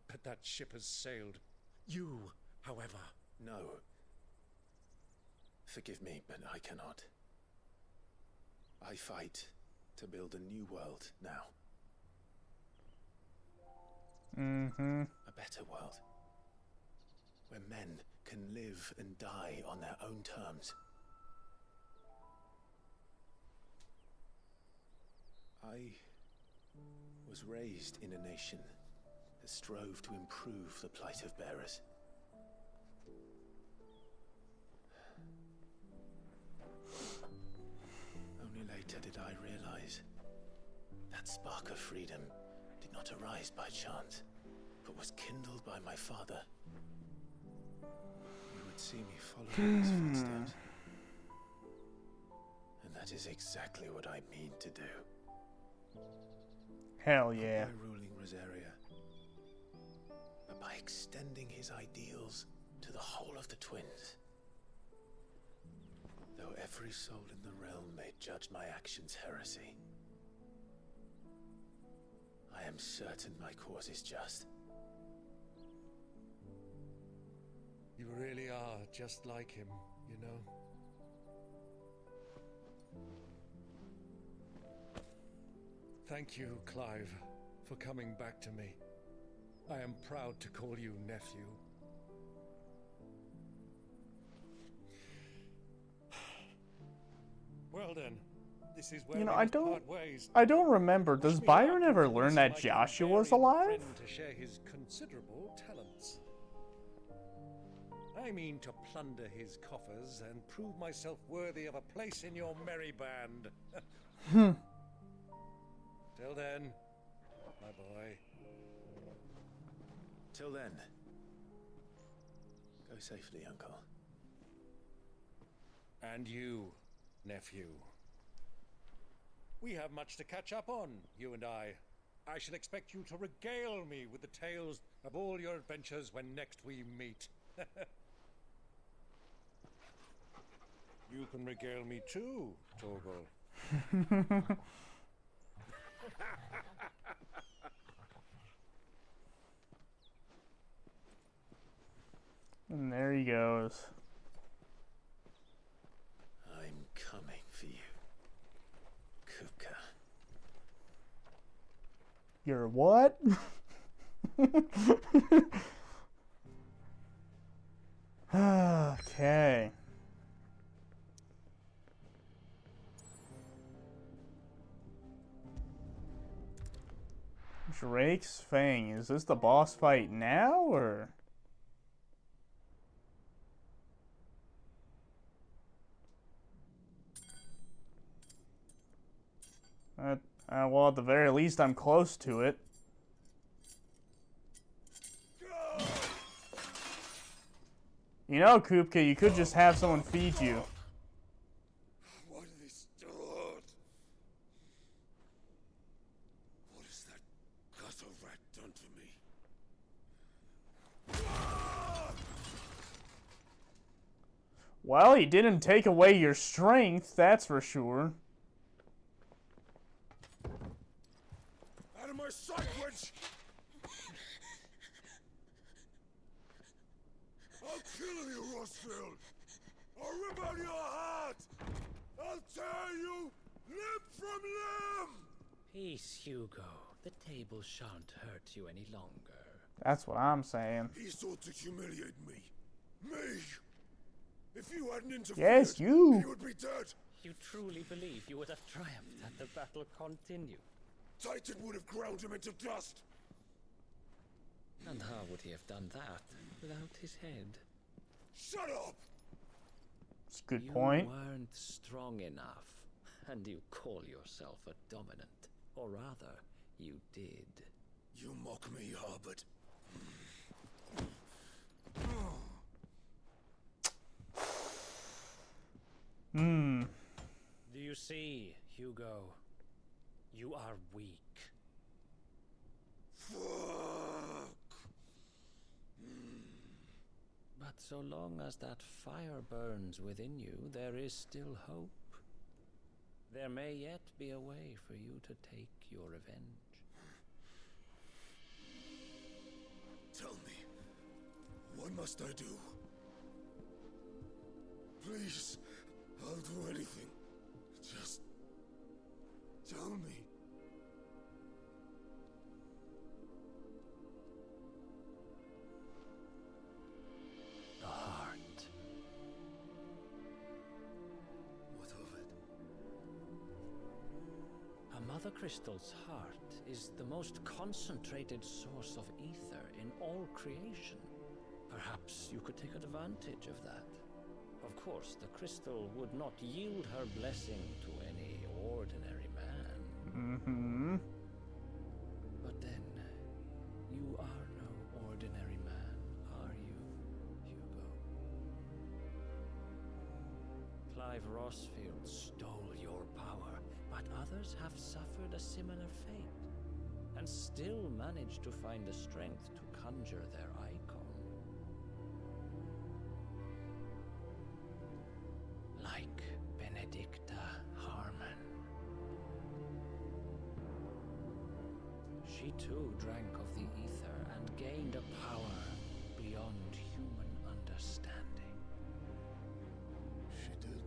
But that ship has sailed. You, however... No. Forgive me, but I cannot. I fight to build a new world now. Mm-hmm. A better world. Where men can live and die on their own terms. I was raised in a nation that strove to improve the plight of bearers. Only later did I realize that spark of freedom did not arise by chance, but was kindled by my father. You would see me follow in his footsteps. And that is exactly what I mean to do. Hell yeah. Not by ruling Rosaria, but by extending his ideals to the whole of the twins. Though every soul in the realm may judge my actions heresy, I am certain my cause is just. You really are just like him, you know. Thank you, Clive, for coming back to me. I am proud to call you nephew. Well then, this is where You know, we I must don't part ways. remember. Does Byron ever learn that Joshua's alive? To share his considerable talents. I mean to plunder his coffers and prove myself worthy of a place in your merry band. Till then, my boy. Till then, go safely, Uncle. And you, nephew. We have much to catch up on, you and I. I shall expect you to regale me with the tales of all your adventures when next we meet. You can regale me too, Torgal. And there he goes. I'm coming for you, Kupka. You're what? Okay. Drake's Fang. Is this the boss fight now, or? Well, at the very least, I'm close to it. You know, Kupka, you could just have someone feed you. Why do they start? What has that gutter rat done to me? Well, he didn't take away your strength, that's for sure. Out of my sight, wench! I'll kill you, Rossfield! I'll rip out your heart! I'll tear you limb from limb! Peace, Hugo. The table shan't hurt you any longer. That's what I'm saying. He sought to humiliate me. Me! If you hadn't interfered, Yes, you! he would be dead! You truly believe you would have triumphed had the battle continued? Titan would have ground him into dust! And how would he have done that without his head? Shut up! That's a good point. You weren't strong enough, and you call yourself a dominant. Or rather, you did. You mock me, Harbert. Do you see, Hugo? You are weak. Fuck! But so long as that fire burns within you, there is still hope. There may yet be a way for you to take your revenge. Tell me, what must I do? Please, I'll do anything. Just tell me. The heart. What of it? A Mother Crystal's heart is the most concentrated source of ether in all creation. Perhaps you could take advantage of that. Of course, the crystal would not yield her blessing to any ordinary man. Mm-hmm. But then, you are no ordinary man, are you, Hugo? Clive Rossfield stole your power, but others have suffered a similar fate, and still managed to find the strength to conjure their icon. Like Benedicta Harmon. She too drank of the ether and gained a power beyond human understanding. She did.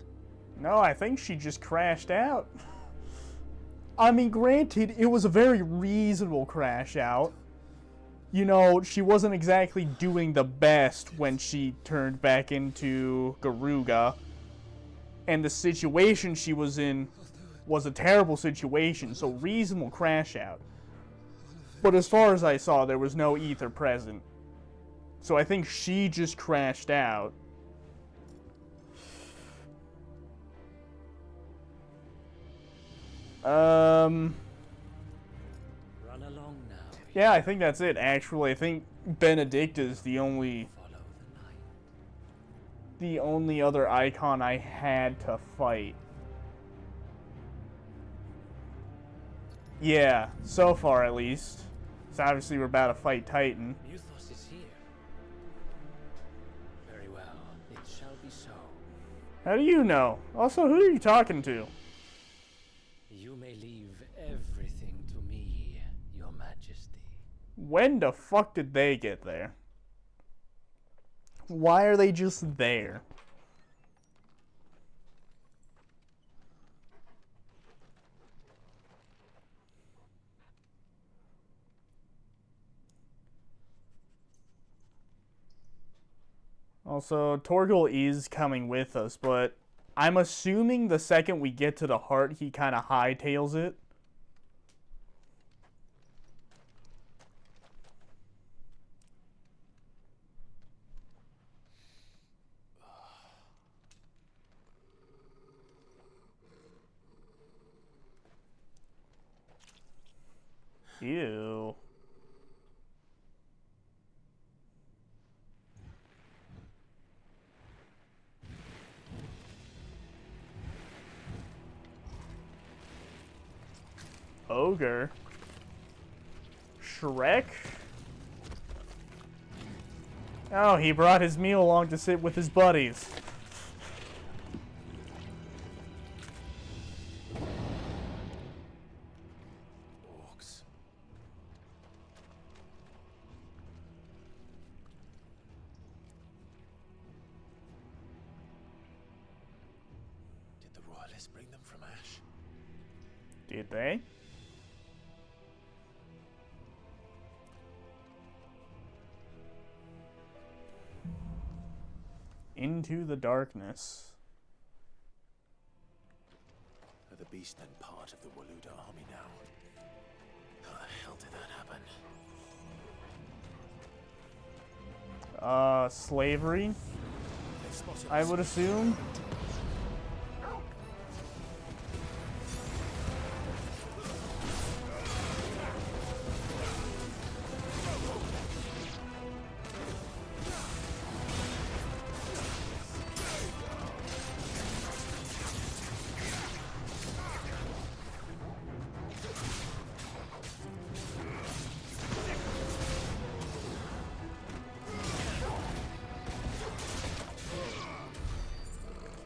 No, I think she just crashed out. I mean, granted, it was a very reasonable crash out. You know, she wasn't exactly doing the best when she turned back into Garuga. And the situation she was in was a terrible situation, so reasonable crash out. But as far as I saw, there was no ether present. So I think she just crashed out. Run along now. Yeah, I think that's it, actually. I think Benedicta is the only other icon I had to fight. Yeah, so far at least. So obviously we're about to fight Titan. Muthos is here. Very well, it shall be so. How do you know? Also, who are you talking to? You may leave everything to me, Your Majesty. When the fuck did they get there? Why are they just there? Also, Torgal is coming with us, but I'm assuming the second we get to the heart, he kind of hightails it. Ew. Ogre. Shrek? Oh, he brought his meal along to sit with his buddies. Orcs. Did the royalists bring them from Ash? Did they? Into the darkness. Are the beast then part of the Waluda army now? How the hell did that happen? Slavery? I would assume.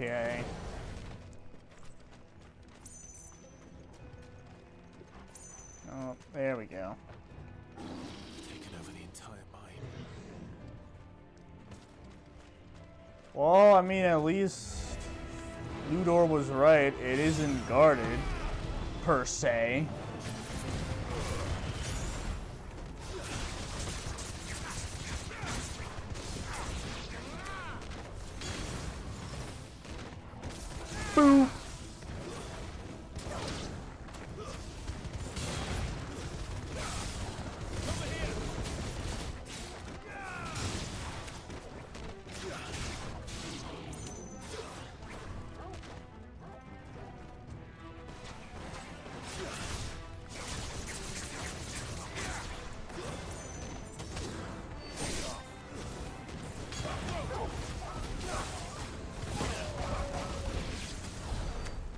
Okay. Oh, there we go. Taken over the entire mine. Well, I mean, at least Ludor was right. It isn't guarded, per se. Boo!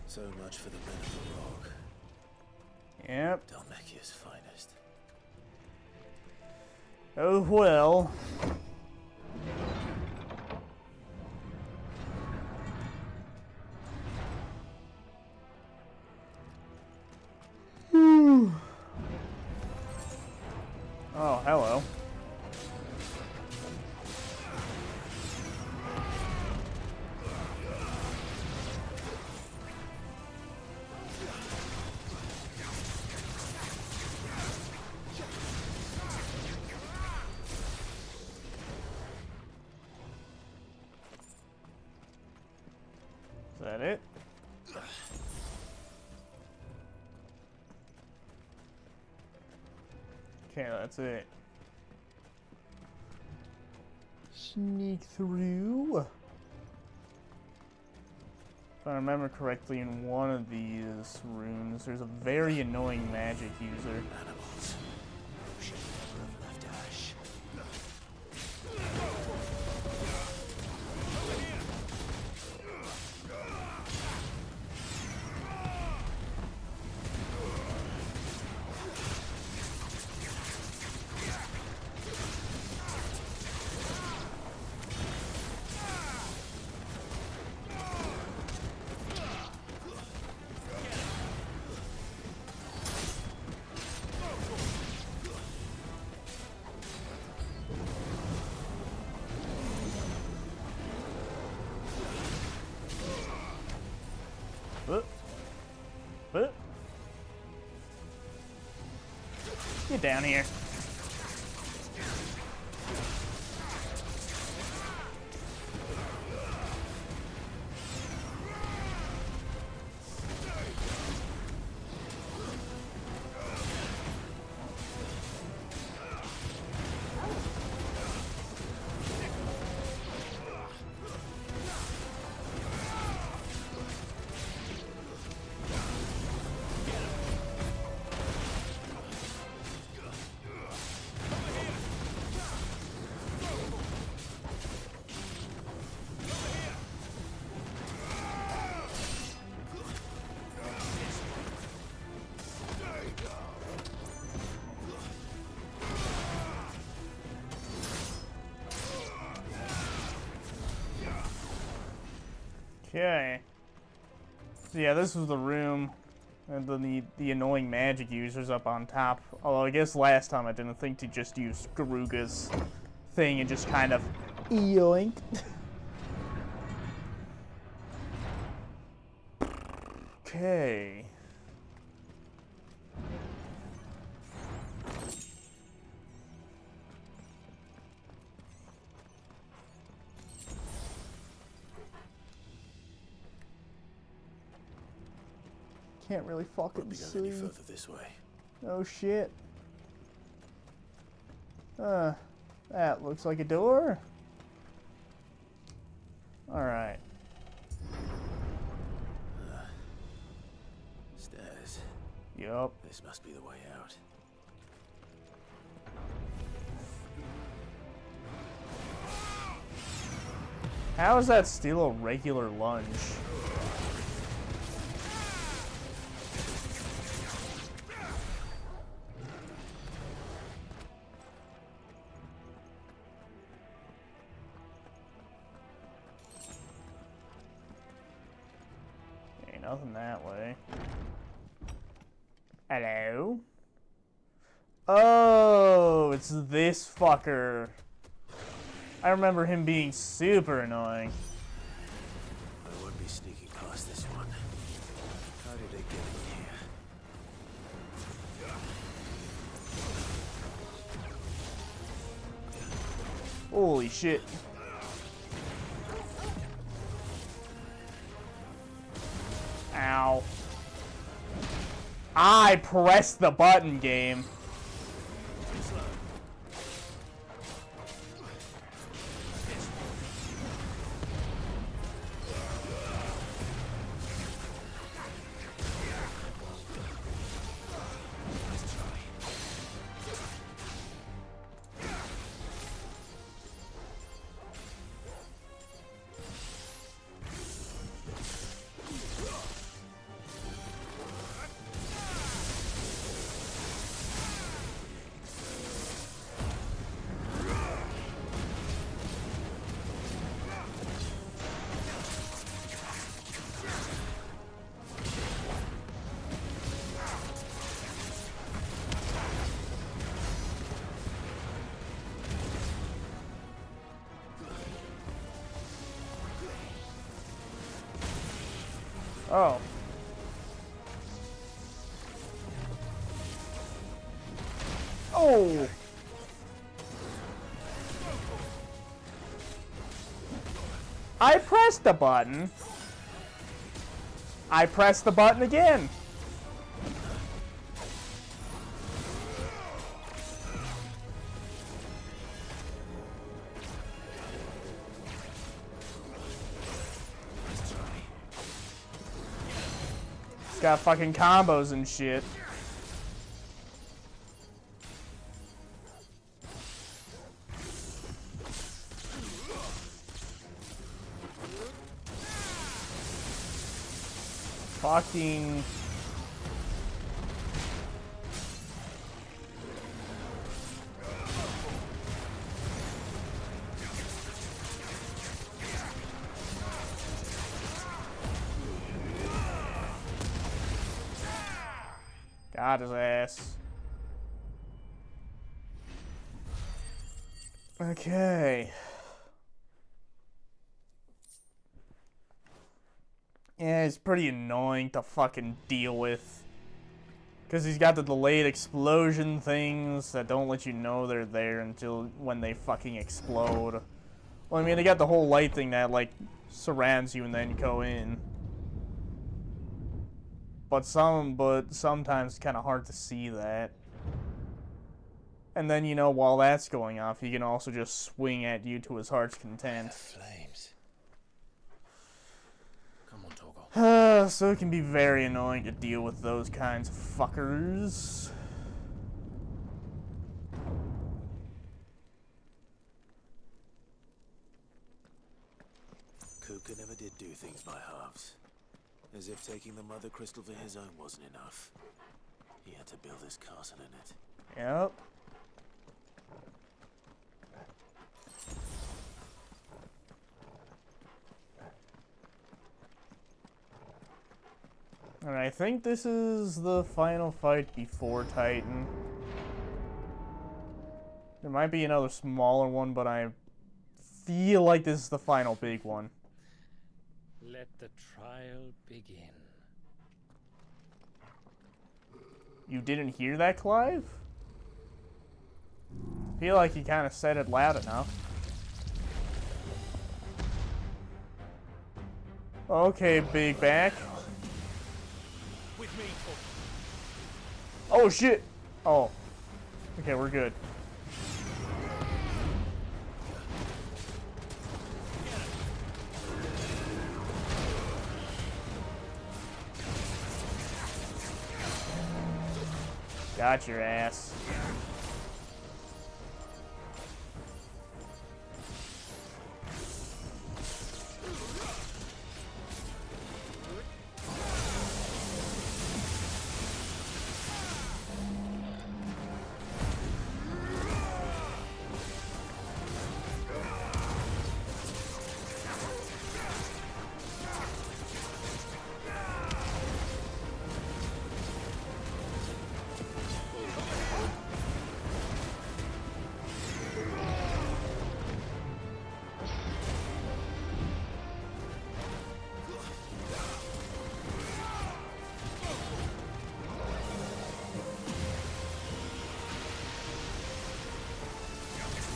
So much for the men of the rock. Yep. Dalmekia's finest. Oh well. Oh, hello. that it? Okay, that's it. Sneak through. If I remember correctly, in one of these rooms, there's a very annoying magic user. Animals. Should never have left Ash. Get down here. Okay. So yeah, this was the room, and then the annoying magic users up on top. Although I guess last time I didn't think to just use Garuga's thing and just kind of yoink. Okay. Can't really fucking see. Any further this way. Oh shit. That looks like a door. Alright. Stairs. Yup. This must be the way out. How is that still a regular lunge? Nothing that way. Hello? Oh, it's this fucker. I remember him being super annoying. I won't be sneaking past this one. How did they get in here? Holy shit. Ow. I pressed the button, game. Oh. Oh. I pressed the button. I pressed the button again. It's got fucking combos and shit. Fucking... Got his ass. Okay. Yeah, it's pretty annoying to fucking deal with. Because he's got the delayed explosion things that don't let you know they're there until when they fucking explode. Well, I mean, they got the whole light thing that, like, surrounds you and then go in. But sometimes it's kind of hard to see that. And then, you know, while that's going off, he can also just swing at you to his heart's content. Flames. So it can be very annoying to deal with those kinds of fuckers. Kuka never did do things by halves. As if taking the mother crystal for his own wasn't enough. He had to build his castle in it. Yep. Alright, I think this is the final fight before Titan. There might be another smaller one, but I feel like this is the final big one. Let the trial begin. You didn't hear that, Clive? I feel like you kind of said it loud enough. Okay, big back. Oh shit! Oh. Okay, we're good. Got your ass.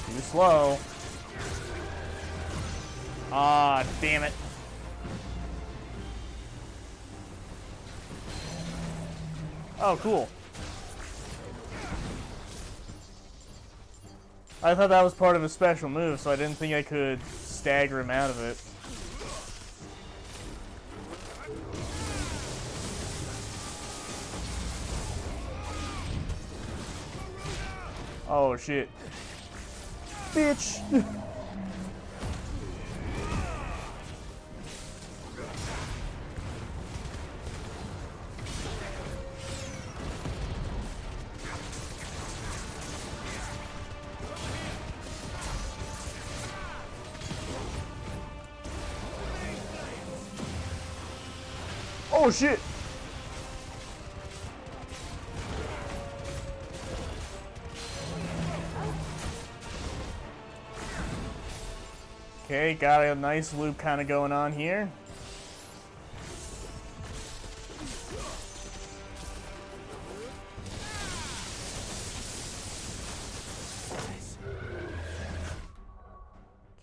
Too slow. Ah, damn it. Oh, cool. I thought that was part of a special move, so I didn't think I could stagger him out of it. Oh, shit. Bitch! Oh shit! Okay, got a nice loop kind of going on here.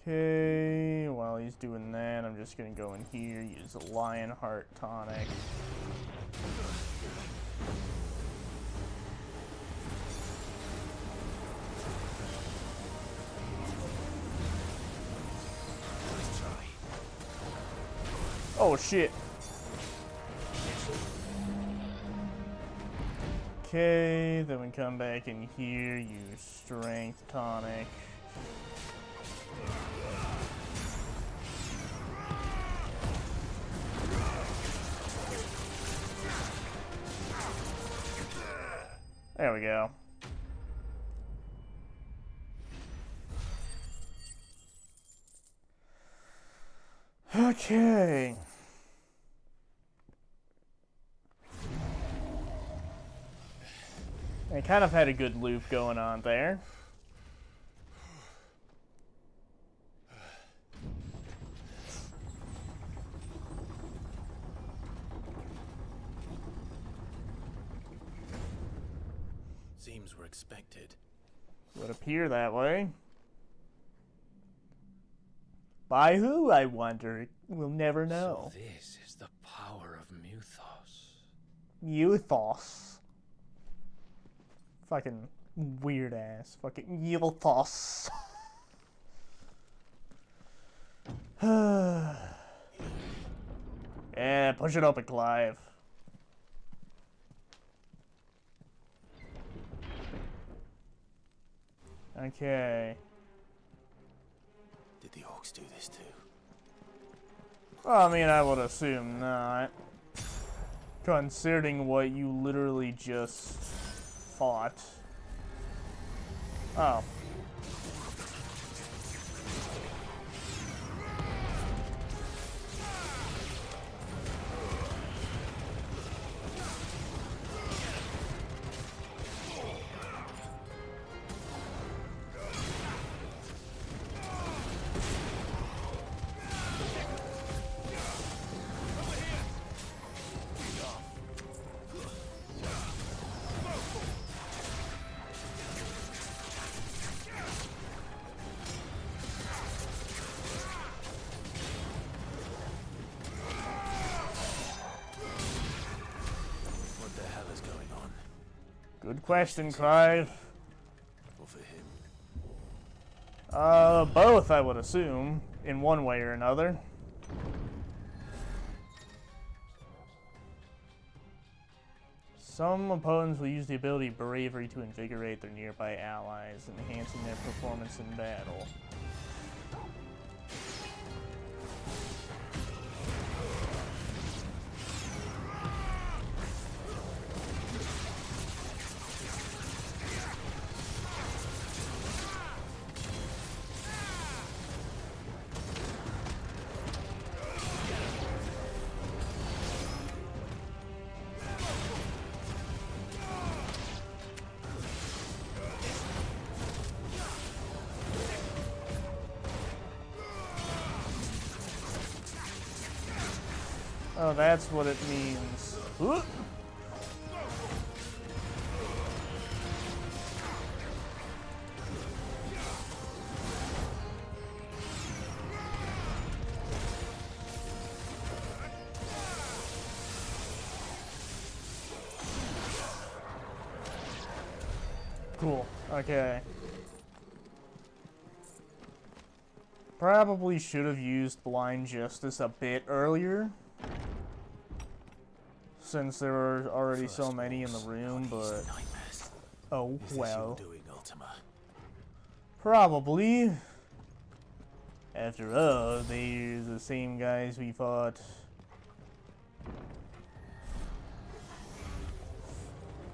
Okay, while he's doing that, I'm just gonna go in here, use a Lionheart tonic. Oh shit. Okay, then we come back in here, use Strength tonic. There we go. Okay. I kind of had a good loop going on there. Seems we're expected. Would appear that way. By who, I wonder? We'll never know. So this is the power of Muthos. Muthos. Fucking weird ass. Fucking Muthos. Yeah, push it open, Clive. Okay. Did the orcs do this too? Well, I mean, I would assume not. Considering what you literally just fought. Oh. Good question, Clive. Or for him? Both, I would assume, in one way or another. Some opponents will use the ability Bravery to invigorate their nearby allies, enhancing their performance in battle. Oh, that's what it means. Ooh. Cool. Okay. Probably should have used Blind Justice a bit earlier, since there were already so many in the room, but oh well. Probably. After all, they're the same guys we fought.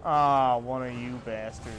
Ah, one of you bastards.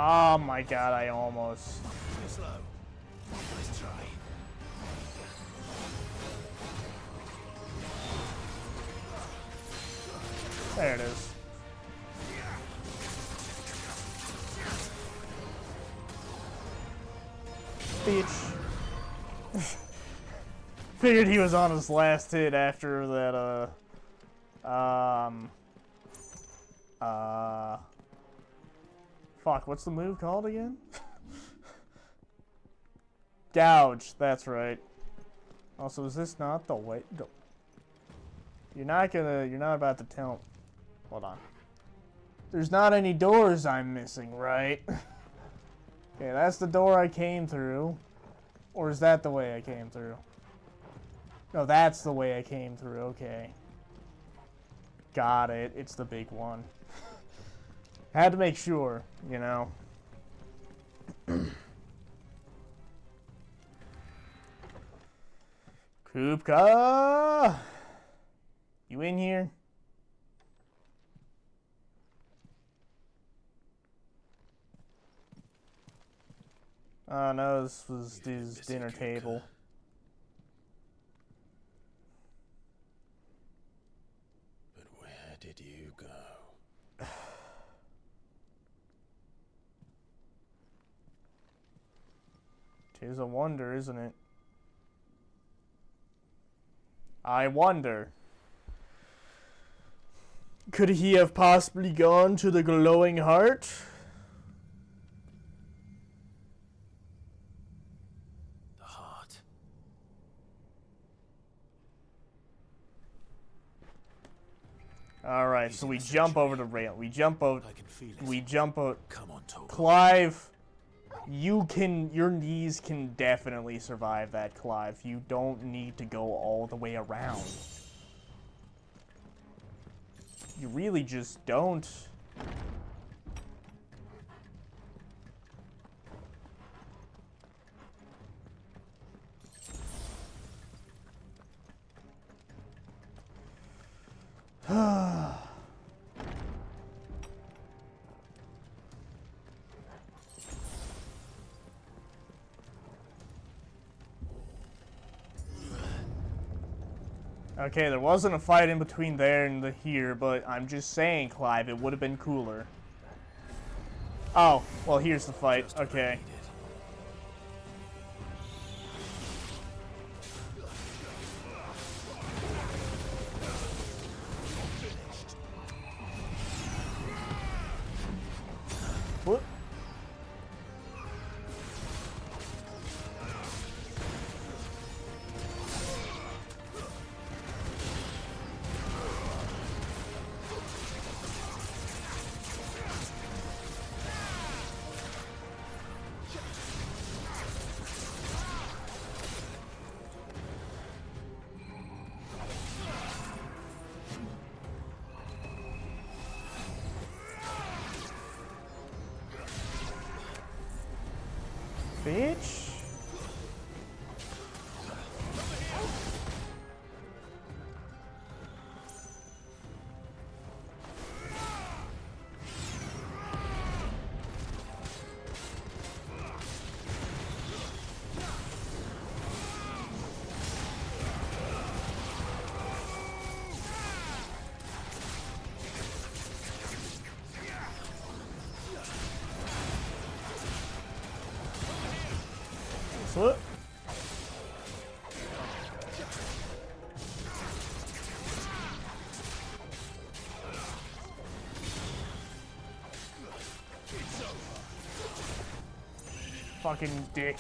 Oh my god, I almost... Slow. Nice try. There it is. Bitch. Figured he was on his last hit after that, fuck, what's the move called again? Gouge, that's right. Also, is this not the way? You're not about to tell. Hold on. There's not any doors I'm missing, right? Okay, that's the door I came through. Or is that the way I came through? No, that's the way I came through, okay. Got it, it's the big one. Had to make sure, you know. Kupka! You in here? Oh no, this was his dinner table. But where did you go? Tis a wonder, isn't it? I wonder. Could he have possibly gone to the glowing heart? The heart. Alright, so we jump over the rail. We jump out. I can feel it. We jump out. Come on, Torgal. Clive, your knees can definitely survive that, Clive. You don't need to go all the way around. You really just don't. Okay, there wasn't a fight in between there and the here, but I'm just saying, Clive, it would have been cooler. Oh, well, here's the fight. Okay. What? Bitch. What? Fucking dick.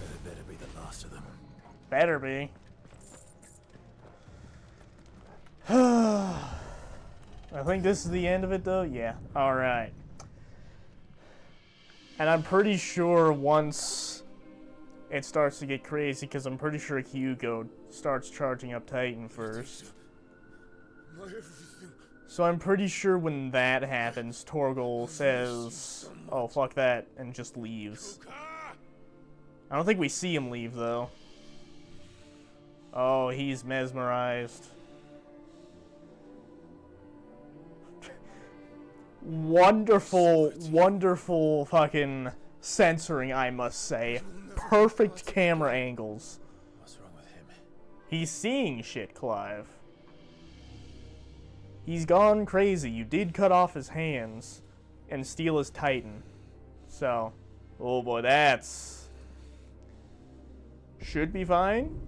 That better be the last of them. Better be. I think this is the end of it, though. Yeah. All right. And I'm pretty sure once it starts to get crazy, because I'm pretty sure Hugo starts charging up Titan first. So I'm pretty sure when that happens, Torgal says, "Oh, fuck that," and just leaves. I don't think we see him leave, though. Oh, he's mesmerized. Wonderful, wonderful fucking censoring, I must say. Perfect camera angles. What's wrong with him? He's seeing shit, Clive. He's gone crazy. You did cut off his hands and steal his Titan. So, oh boy, that's... should be fine.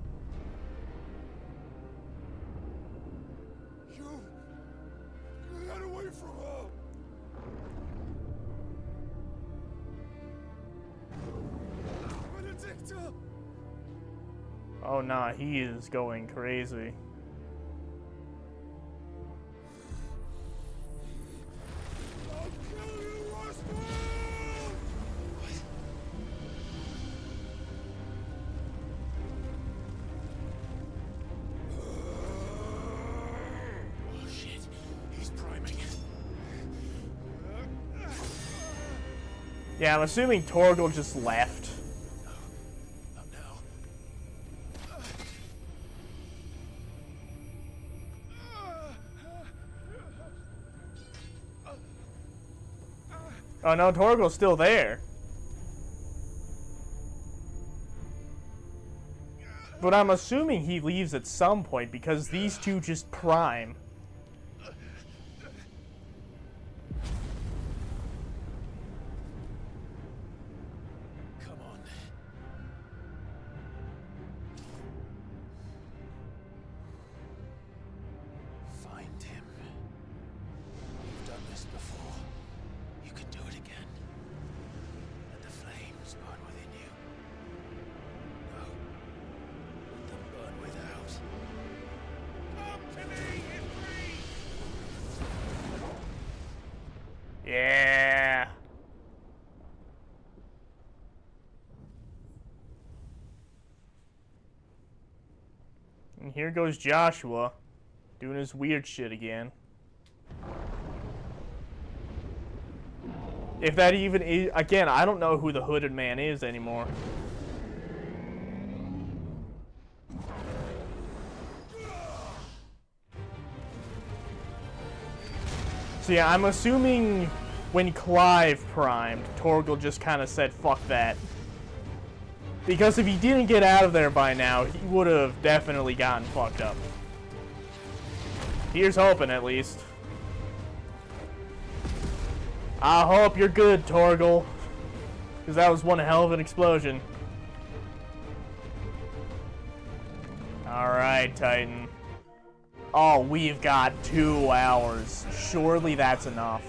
Get away from her! Benedicta! Oh nah, he is going crazy. Oh shit, he's priming. Yeah, I'm assuming Torgal just left. Not now. Oh no, Torgal's still there. But I'm assuming he leaves at some point because these two just prime. Come on. Find him. You've done this before. You can do it again. Let the flames burn within you. No. Let them burn without. Come to me, Ifrit! Yeah. And here goes Joshua, doing his weird shit again. If that even is... Again, I don't know who the hooded man is anymore. So yeah, I'm assuming when Clive primed, Torgal just kind of said, fuck that. Because if he didn't get out of there by now, he would have definitely gotten fucked up. Here's hoping, at least. I hope you're good, Torgal. Because that was one hell of an explosion. Alright, Titan. Oh, we've got 2 hours. Surely that's enough.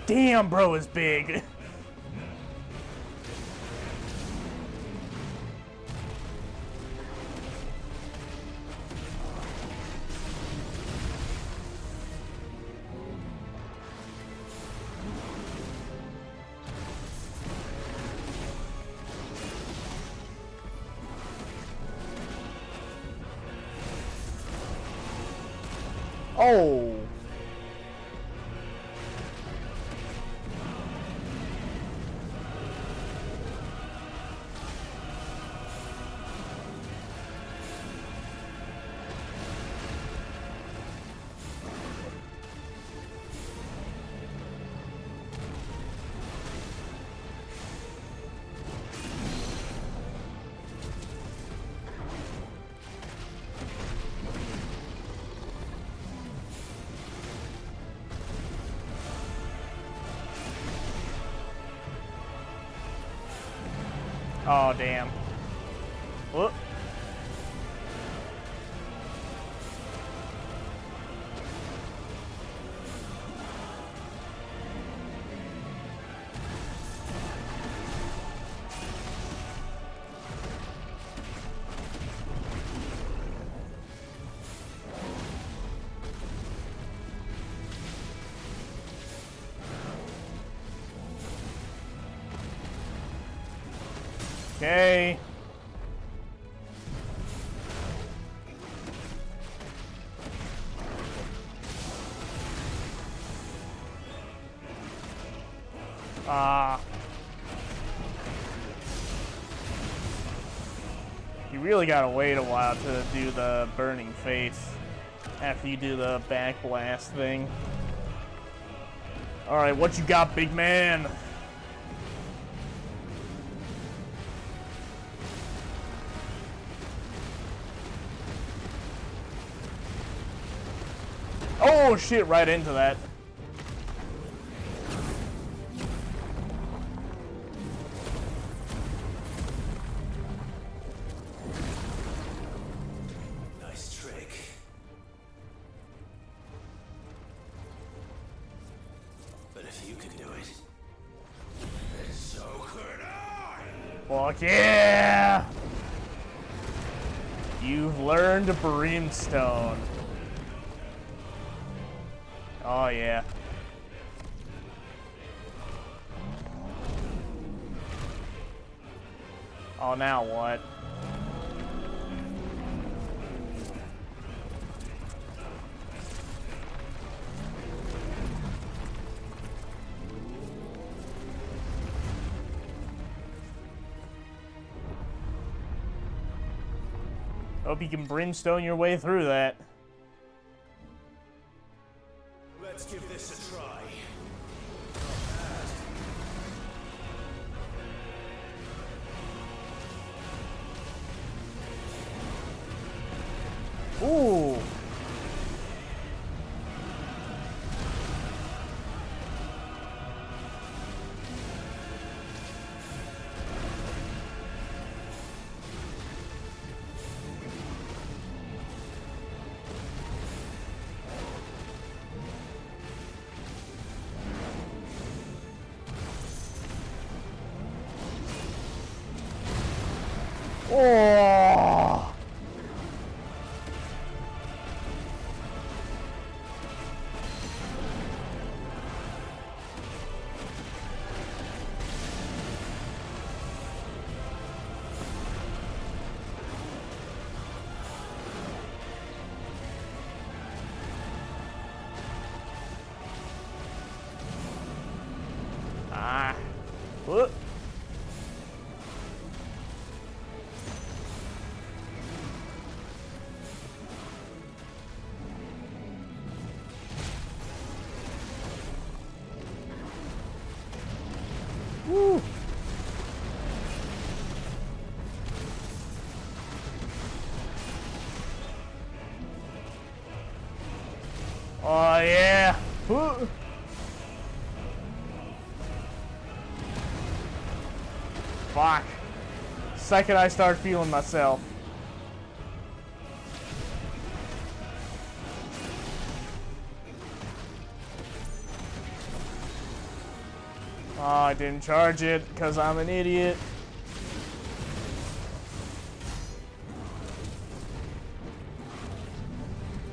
Damn, bro is big. Oh. Oh, damn. Whoop. Okay. Ah. You really gotta wait a while to do the burning face after you do the back blast thing. Alright, what you got, big man? Oh shit, right into that. Nice trick. But if you can do it, then so could I! Fuck yeah! You've learned Brimstone. Oh yeah. Oh, now what? Hope you can brimstone your way through that. Let's give this a try. Ooh. Oh. Ah. Whoop. Woo. Oh yeah. Woo. Fuck. Second I start feeling myself. Oh, I didn't charge it because I'm an idiot.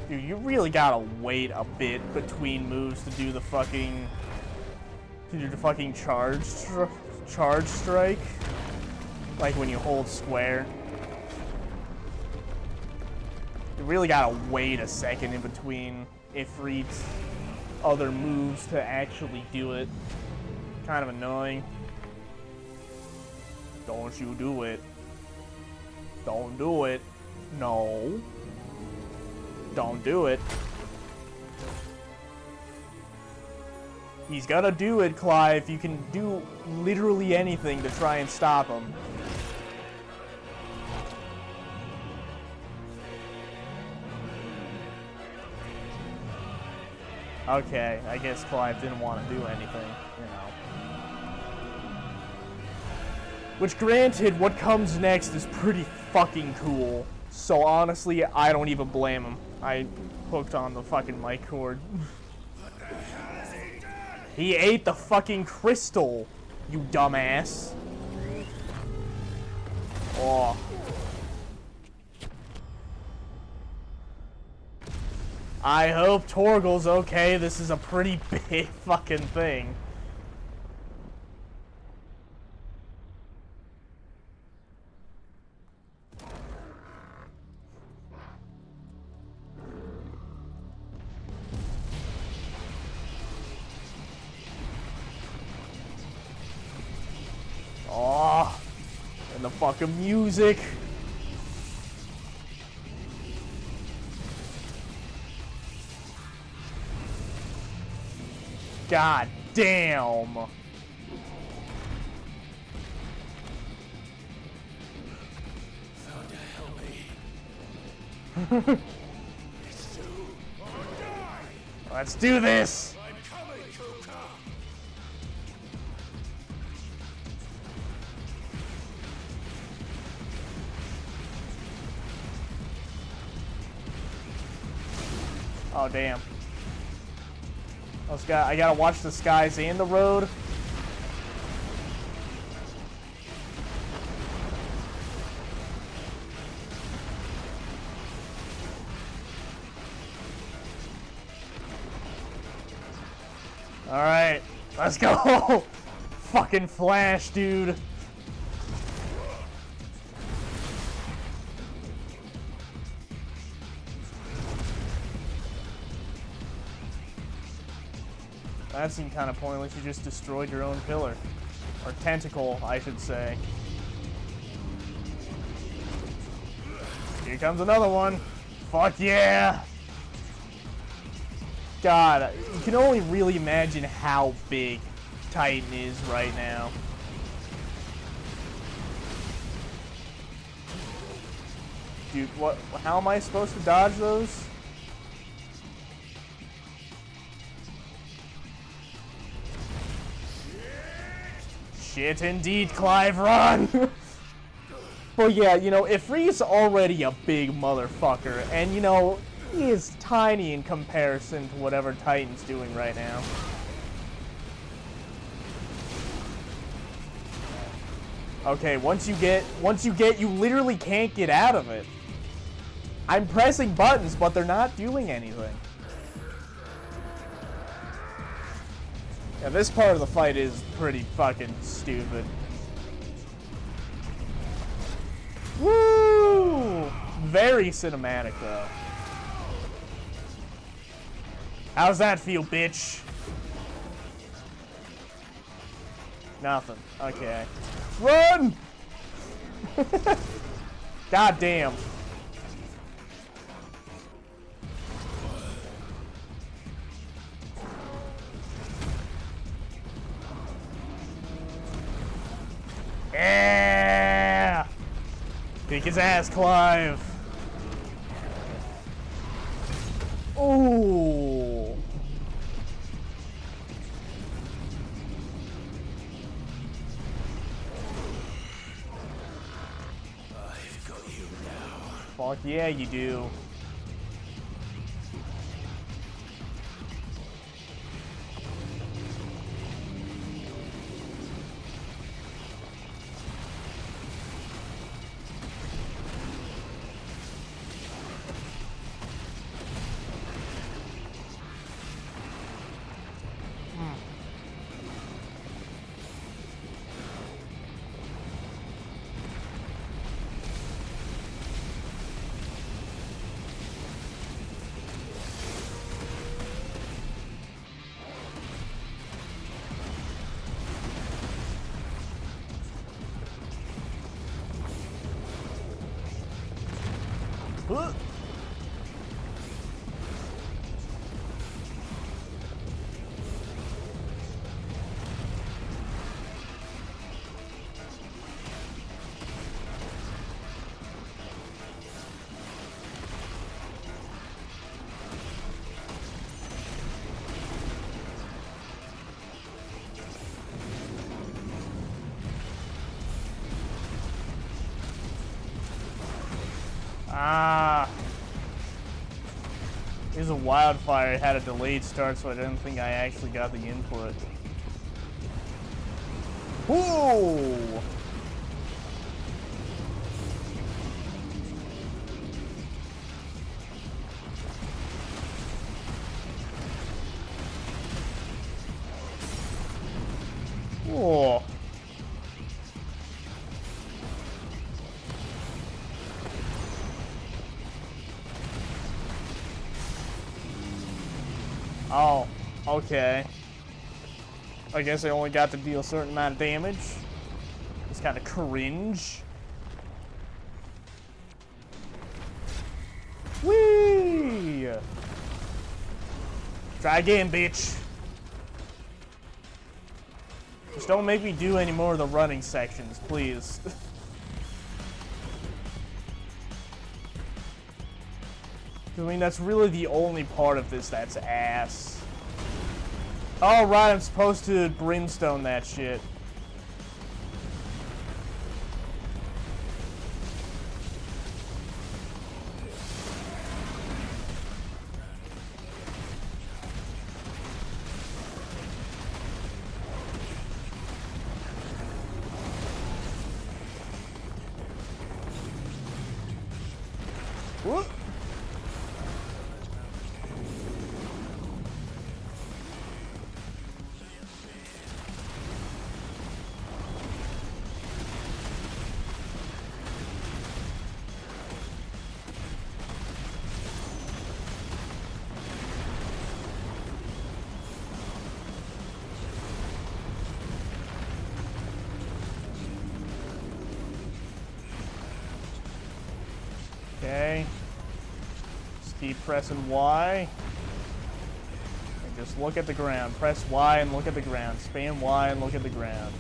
Dude, you really gotta wait a bit between moves to do the fucking charge strike. Like when you hold square. You really gotta wait a second in between Ifrit's other moves to actually do it. Kind of annoying. Don't you do it. Don't do it. No. Don't do it. He's gonna do it, Clive. You can do literally anything to try and stop him. Okay, I guess Clive didn't want to do anything, you know. Which, granted, what comes next is pretty fucking cool. So honestly, I don't even blame him. I hooked on the fucking mic cord. He ate the fucking crystal, you dumbass. Oh. I hope Torgal's okay. This is a pretty big fucking thing. fucking music. God damn. Let's do this. Oh damn. I gotta watch the skies and the road. Alright, let's go! Fucking Flash, dude. That seemed kind of pointless. You just destroyed your own pillar. Or tentacle, I should say. Here comes another one. Fuck yeah! God, you can only really imagine how big Titan is right now. Dude, what? How am I supposed to dodge those? Shit indeed, Clive, run! But yeah, you know, Ifrit's already a big motherfucker, and you know, he is tiny in comparison to whatever Titan's doing right now. Okay, once you get, you literally can't get out of it. I'm pressing buttons, but they're not doing anything. Yeah, this part of the fight is pretty fucking stupid. Woo! Very cinematic, though. How's that feel, bitch? Nothing. Okay. Run! God damn. Yeah! Kick his ass, Clive. Ooh. I've got you now. Fuck yeah, you do. Ah. There's a wildfire. It had a delayed start, so I didn't think I actually got the input. Whoa! Whoa. Oh, okay. I guess I only got to deal a certain amount of damage. It's kind of cringe. Whee! Try again, bitch. Just don't make me do any more of the running sections, please. I mean, that's really the only part of this that's ass. Oh, right, I'm supposed to brimstone that shit. Whoop. Okay. Just keep pressing Y. And just look at the ground. Press Y and look at the ground. Spam Y and look at the ground.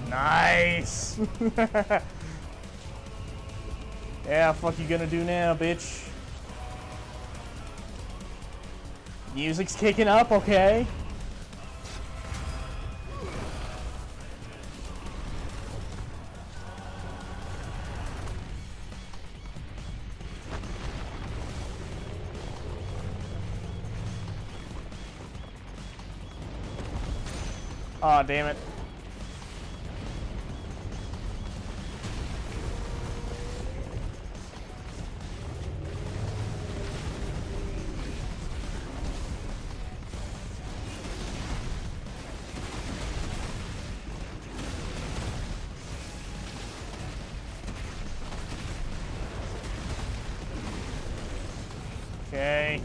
Nice! Yeah, fuck you gonna do now, bitch? Music's kicking up, okay? Aw, oh, damn it. Okay.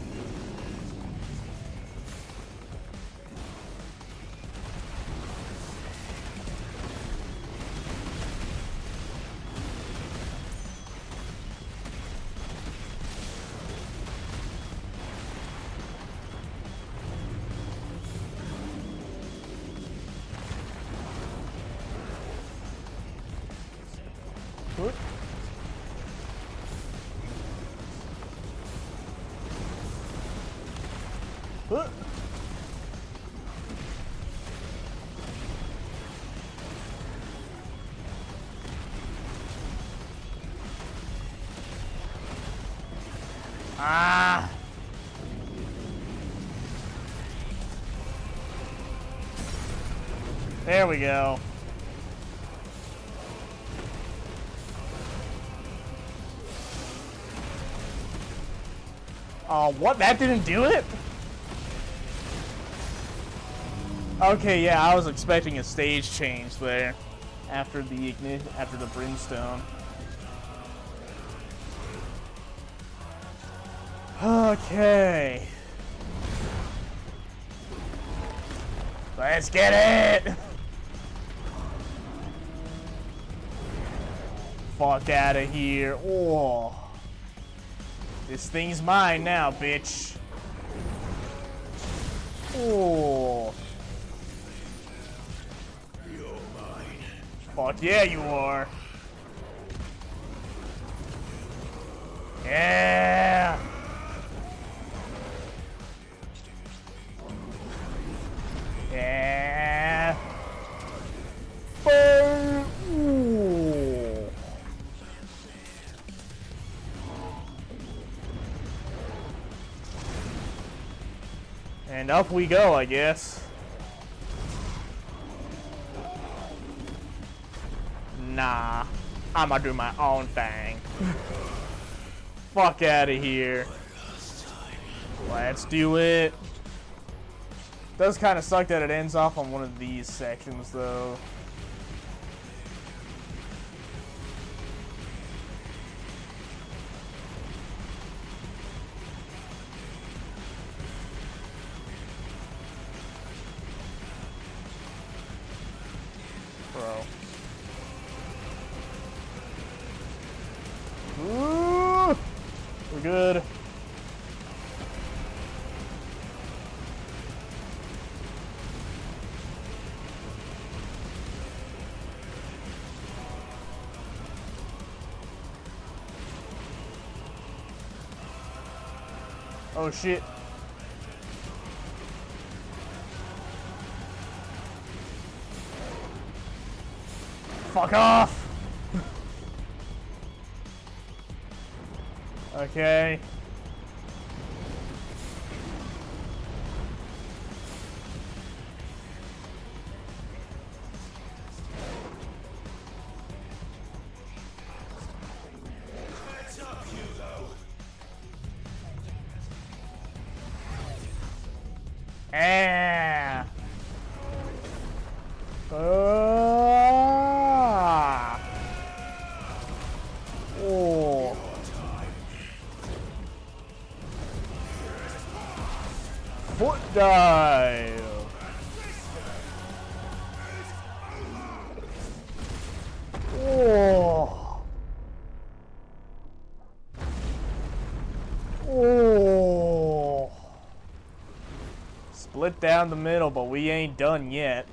Good. Ah! There we go. Oh, what? That didn't do it? Okay, yeah, I was expecting a stage change there after the brimstone. Okay. Let's get it! Fuck out of here. Oh. This thing's mine now, bitch. Oh. You're mine. Fuck yeah, you are. Yeah. Yeah. Boom. Ooh. And up we go, I guess. Nah, I'ma do my own thing. Fuck out of here. Let's do it. Does kind of suck that it ends off on one of these sections, though. We're good. Oh shit. Fuck off! Okay. Ah. Oh. Foot dive. Oh. Oh. Split down the middle, but we ain't done yet.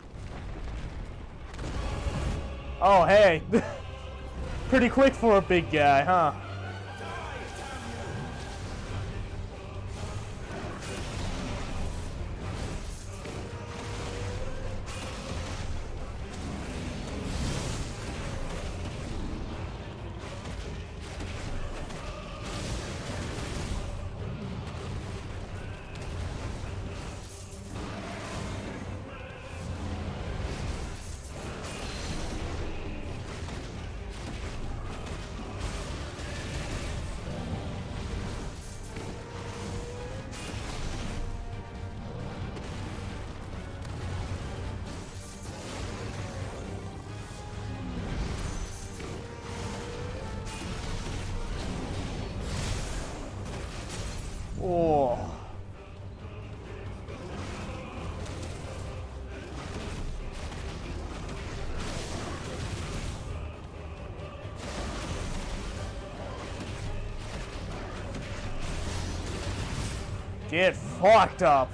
Oh, hey. Pretty quick for a big guy, huh? Oh. Get fucked up.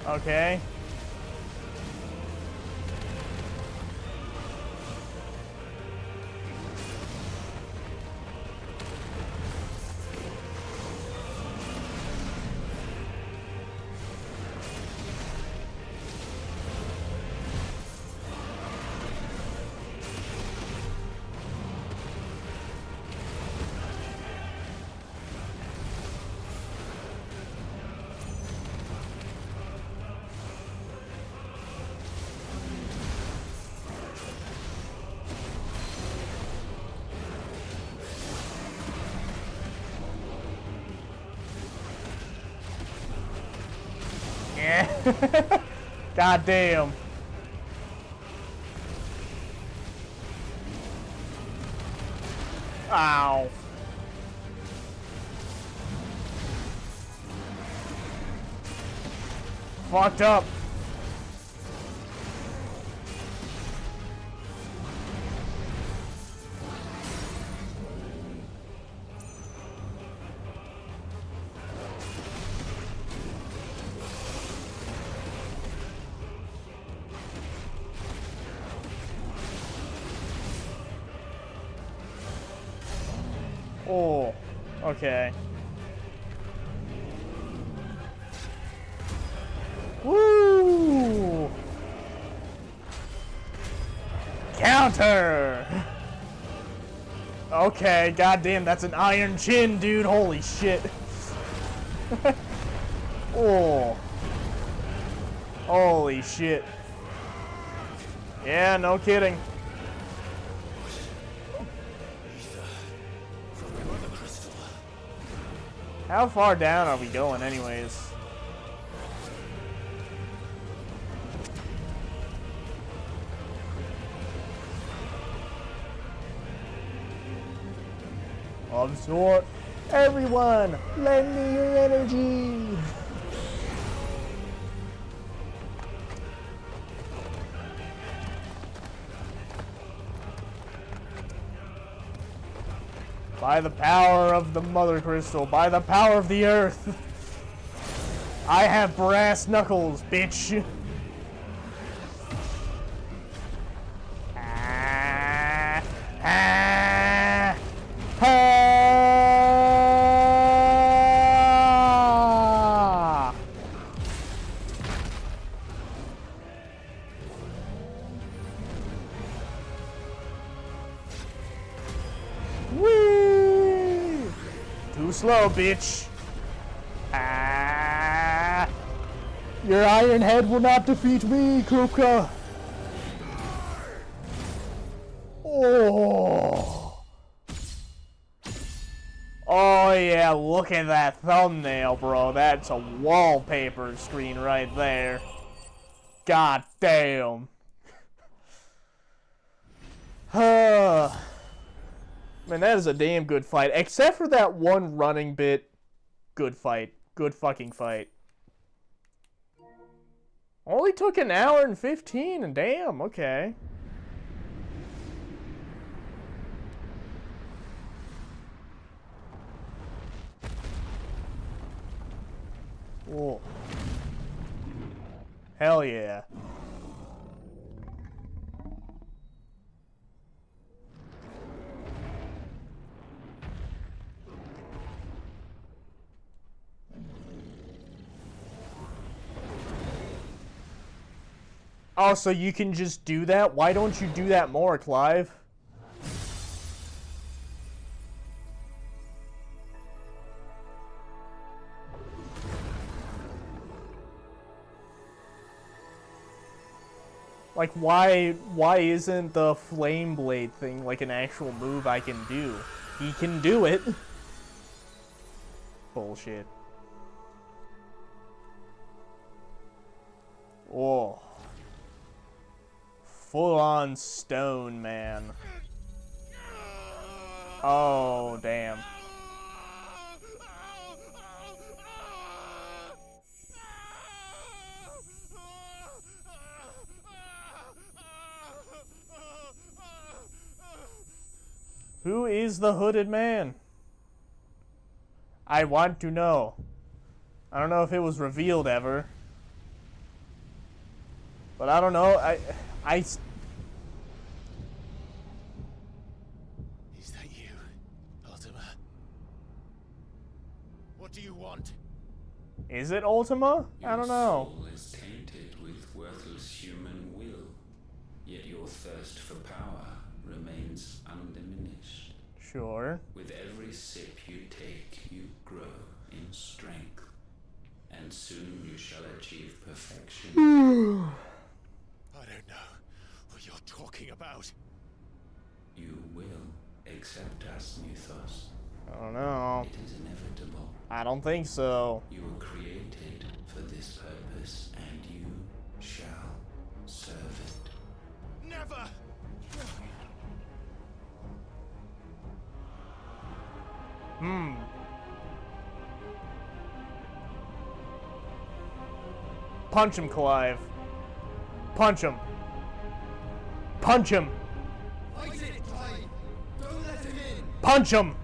Okay. Yeah. God damn. Ow. Fucked up. Oh, okay. Woo! Counter! Okay, goddamn, that's an iron chin, dude. Holy shit. Oh. Holy shit. Yeah, no kidding. How far down are we going anyways? Absorb. Everyone, lend me your energy. By the power of the Mother Crystal, by the power of the Earth, I have brass knuckles, bitch. Whee! Too slow, bitch. Your iron head will not defeat me, Kupka. Oh. Oh yeah, look at that thumbnail, bro. That's a wallpaper screen right there. God damn. Man, that is a damn good fight. Except for that one running bit. Good fight. Good fucking fight. Only took an hour and 15, and damn, okay. Whoa. Hell yeah. Oh, so you can just do that? Why don't you do that more, Clive? Like, why isn't the Flame Blade thing like an actual move I can do? He can do it. Bullshit. Oh. Full-on stone, man. Oh, damn. Who is the hooded man? I want to know. I don't know if it was revealed ever. But I don't know. Is that you, Ultima? What do you want? Is it Ultima? I don't know. Your soul is tainted with worthless human will, yet your thirst for power remains undiminished. Sure. With every sip you take, you grow in strength, and soon you shall achieve perfection. I don't know what you're talking about. You will accept us, Mythos. I don't know. It is inevitable. I don't think so. You were created for this purpose, and you shall serve it. Never! Punch him, Clive. Punch him. Punch him. Fight it, Clive! Don't let him in! Punch him!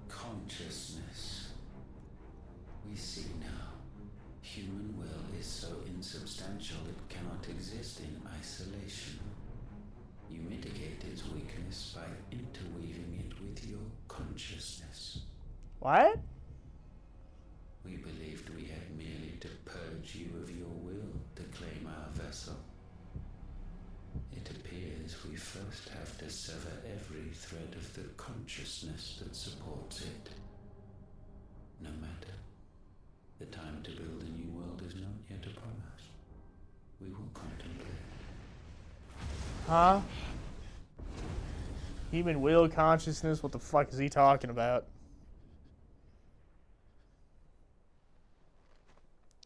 Consciousness. We see now. Human will is so insubstantial it cannot exist in isolation. You mitigate its weakness by interweaving it with your consciousness. What? We believed we had merely to purge you of your will to claim our vessel. It appears we first have to sever every thread of the consciousness that supports it. No matter. The time to build a new world is not yet upon us. We will contemplate. Huh? Human will, consciousness, what the fuck is he talking about?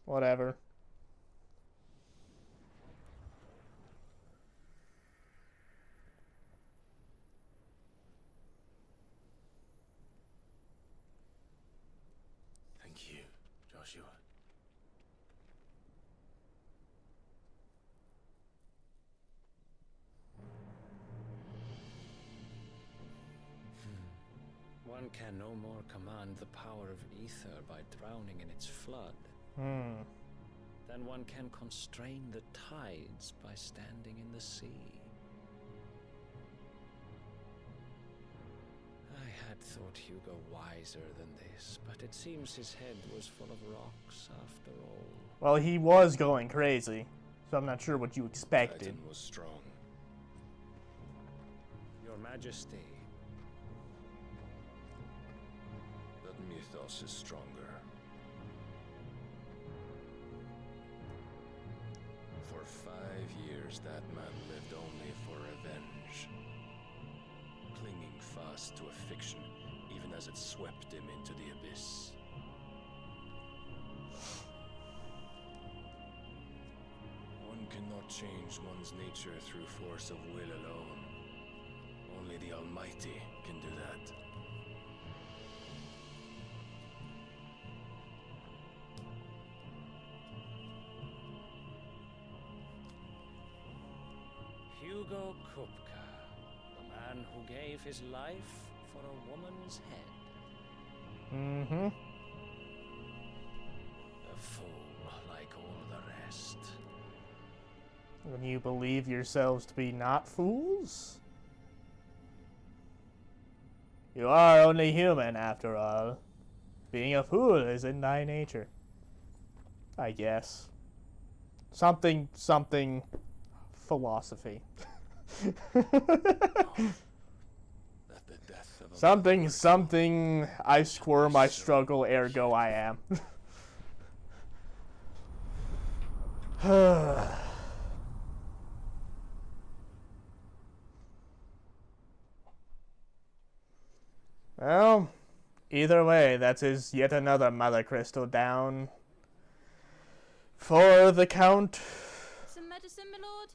Whatever. one can no more command the power of ether by drowning in its flood, then one can constrain the tides by standing in the sea. I had thought Hugo wiser than this, but it seems his head was full of rocks after all. Well, he was going crazy, so I'm not sure what you expected. Titan was strong. Your Majesty. But Mythos is stronger. For 5 years, that man lived only for revenge. Clinging fast to a fiction, even as it swept him into the abyss. One cannot change one's nature through force of will alone. Only the Almighty can do that. Hugo Kupka, the man who gave his life for a woman's head. Mm-hmm. A fool like all the rest. And you believe yourselves to be not fools? You are only human, after all. Being a fool is in thy nature. I guess. Something philosophy. Something, I squirm, I struggle, ergo I am. Well, either way, that is yet another Mother Crystal down for the Count. Some medicine, my lord?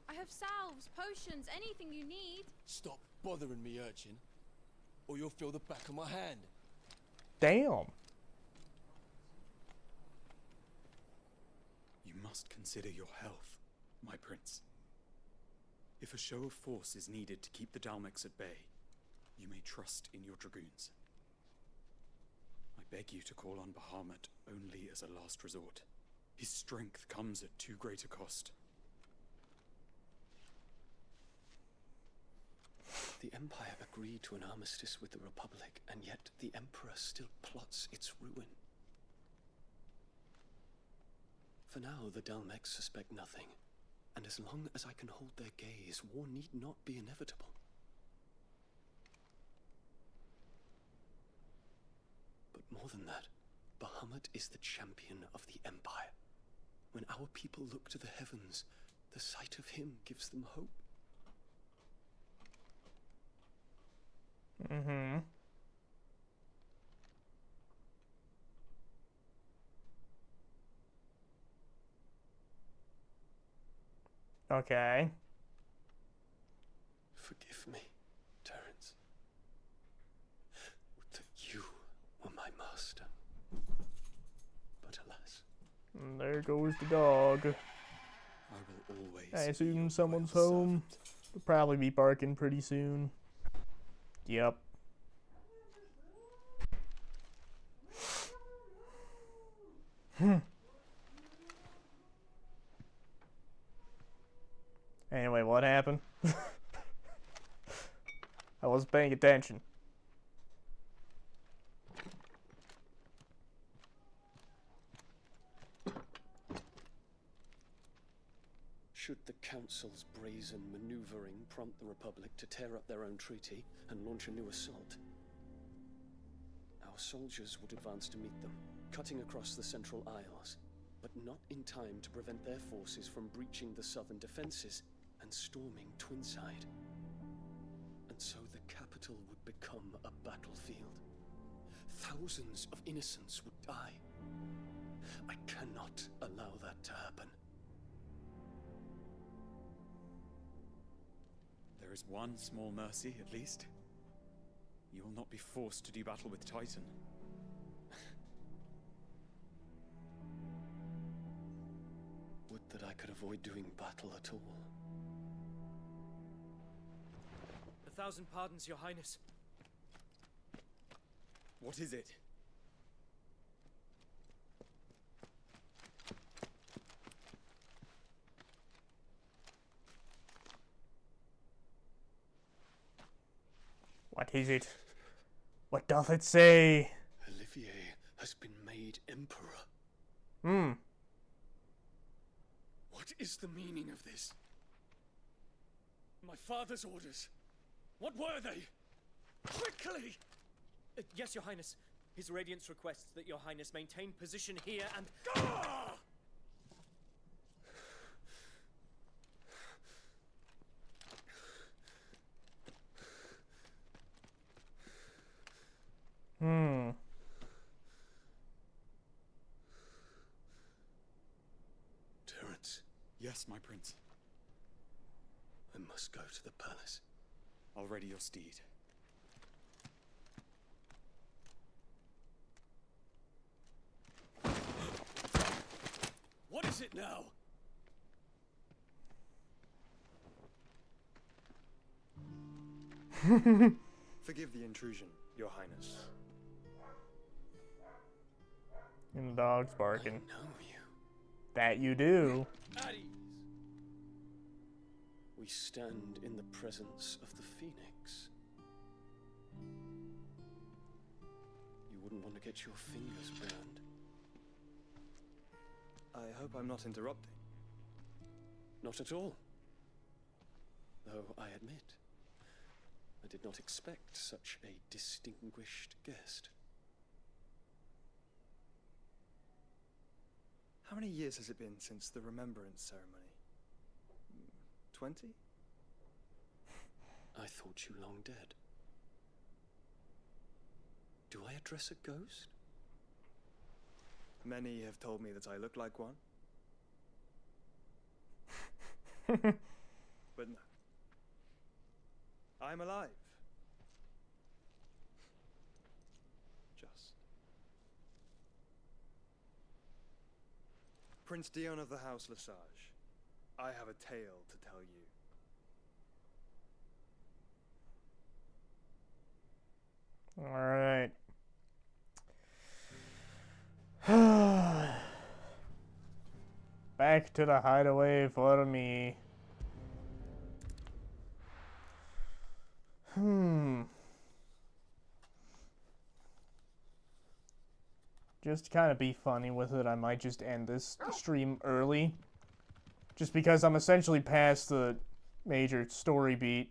I have salves, potions, anything you need. Stop bothering me, urchin, or you'll feel the back of my hand. Damn. You must consider your health, my prince. If a show of force is needed to keep the Dalmex at bay, you may trust in your dragoons. I beg you to call on Bahamut only as a last resort. His strength comes at too great a cost. The Empire agreed to an armistice with the Republic, and yet the Emperor still plots its ruin. For now, the Dalmex suspect nothing, and as long as I can hold their gaze, war need not be inevitable. But more than that, Bahamut is the champion of the Empire. When our people look to the heavens, the sight of him gives them hope. Mm-hmm. Okay. Forgive me, Terence. Would that you were my master. But alas. And there goes the dog. I will always. I assume someone's home. They'll probably be barking pretty soon. Yep. Anyway, what happened? I wasn't paying attention. Should the Council's brazen maneuvering prompt the Republic to tear up their own treaty and launch a new assault, our soldiers would advance to meet them, cutting across the Central Isles, but not in time to prevent their forces from breaching the southern defenses and storming Twinside. And so the capital would become a battlefield. Thousands of innocents would die. I cannot allow that to happen. There is one small mercy, at least. You will not be forced to do battle with Titan. Would that I could avoid doing battle at all. 1,000 pardons, Your Highness. What is it? What is it? What doth it say? Olivier has been made emperor. Hmm. What is the meaning of this? My father's orders. What were they? Quickly! Yes, Your Highness. His Radiance requests that Your Highness maintain position here and... Ah! Hmm. Terence. Yes, my prince. I must go to the palace. I'll ready your steed. What is it now? Forgive the intrusion, Your Highness. And the dog's barking. I know you. That you do. At ease. We stand in the presence of the Phoenix. You wouldn't want to get your fingers burned. I hope I'm not interrupting. Not at all. Though I admit, I did not expect such a distinguished guest. How many years has it been since the Remembrance ceremony? 20? I thought you long dead. Do I address a ghost? Many have told me that I look like one. But no. I'm alive. Just. Prince Dion of the House Lesage, I have a tale to tell you. Alright. Back to the hideaway for me. Just to kind of be funny with it, I might just end this stream early. Just because I'm essentially past the major story beat.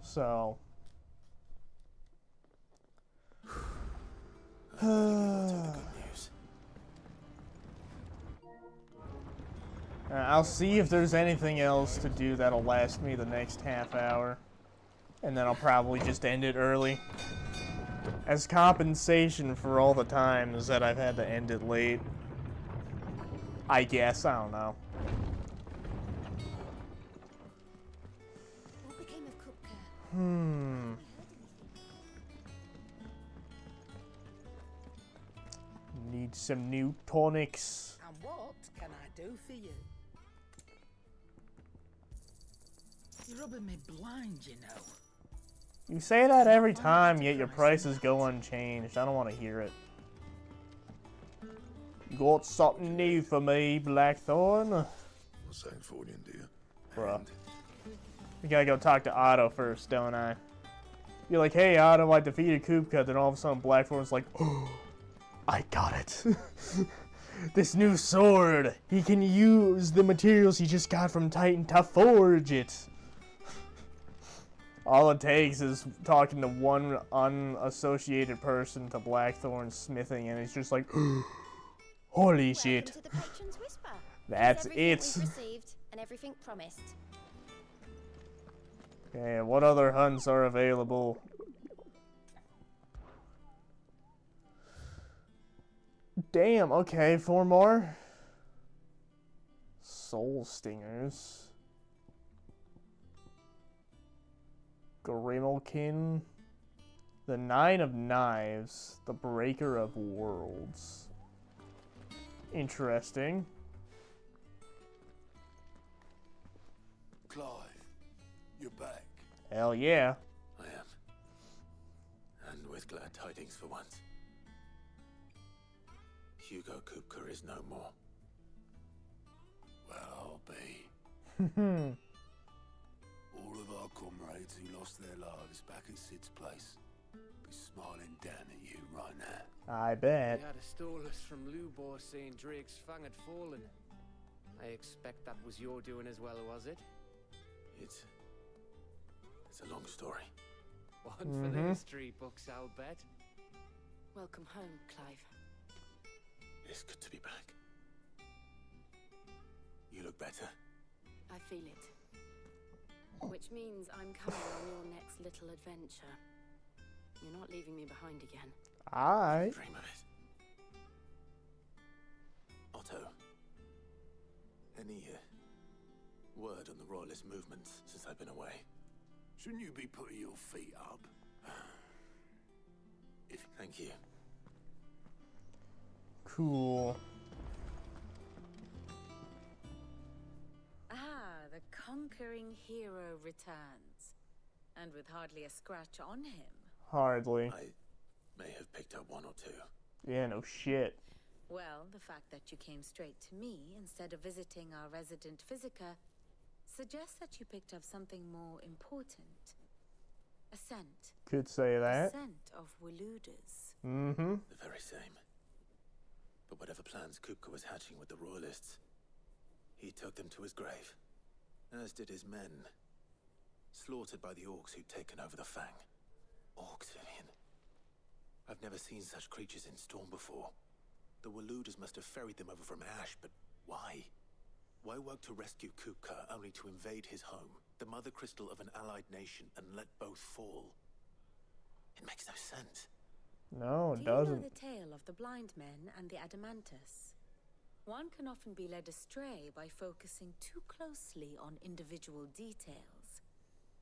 So. I'll see if there's anything else to do that'll last me the next half hour. And then I'll probably just end it early. As compensation for all the times that I've had to end it late. I guess, I don't know. What became of Kupka? Need some new tonics. And what can I do for you? You're rubbing me blind, you know. You say that every time, yet your prices go unchanged. I don't want to hear it. You got something new for me, Blackthorn? Well, same for you, dear. Bruh. We gotta go talk to Otto first, don't I? You're like, hey Otto, I defeated Kupka, then all of a sudden Blackthorn's like, oh, I got it. This new sword. He can use the materials he just got from Titan to forge it. All it takes is talking to one unassociated person to Blackthorn's smithing, and it's just like, holy shit. To the Patron's Whisper. That's Here's everything it. we've received and everything promised. Okay, what other hunts are available? Damn, okay, 4 more. Soul Stingers. Grimalkin. The 9 of Knives. The Breaker of Worlds. Interesting. Clive, you're back. Hell yeah. I am. And with glad tidings for once. Hugo Kupka is no more. Well, I'll be. All of our comrades who lost their lives back at Sid's place be smiling down at you right now. I bet. They had a stolus from Lubor saying Drake's fang had fallen. I expect that was your doing as well, was it? It's a long story. One for the history books, I'll bet. Welcome home, Clive. It's good to be back. You look better. I feel it. Which means I'm coming on your next little adventure. You're not leaving me behind again. Aye. Dream of it. Otto. Any word on the royalist movements since I've been away? Shouldn't you be putting your feet up? Thank you. Cool. The conquering hero returns. And with hardly a scratch on him. Hardly. I may have picked up one or two. Yeah, no shit. Well, the fact that you came straight to me instead of visiting our resident physiker suggests that you picked up something more important. A scent. Could say that. A scent of Waluda's. The very same. But whatever plans Kupka was hatching with the royalists, he took them to his grave. As did his men. Slaughtered by the orcs who'd taken over the Fang. Orcs, Vivian. I've never seen such creatures in Storm before. The Waludas must have ferried them over from Ash, but why? Why work to rescue Kupka only to invade his home, the mother crystal of an allied nation, and let both fall? It makes no sense. No, it Do doesn't. you know the tale of the blind men and the Adamantus? One can often be led astray by focusing too closely on individual details.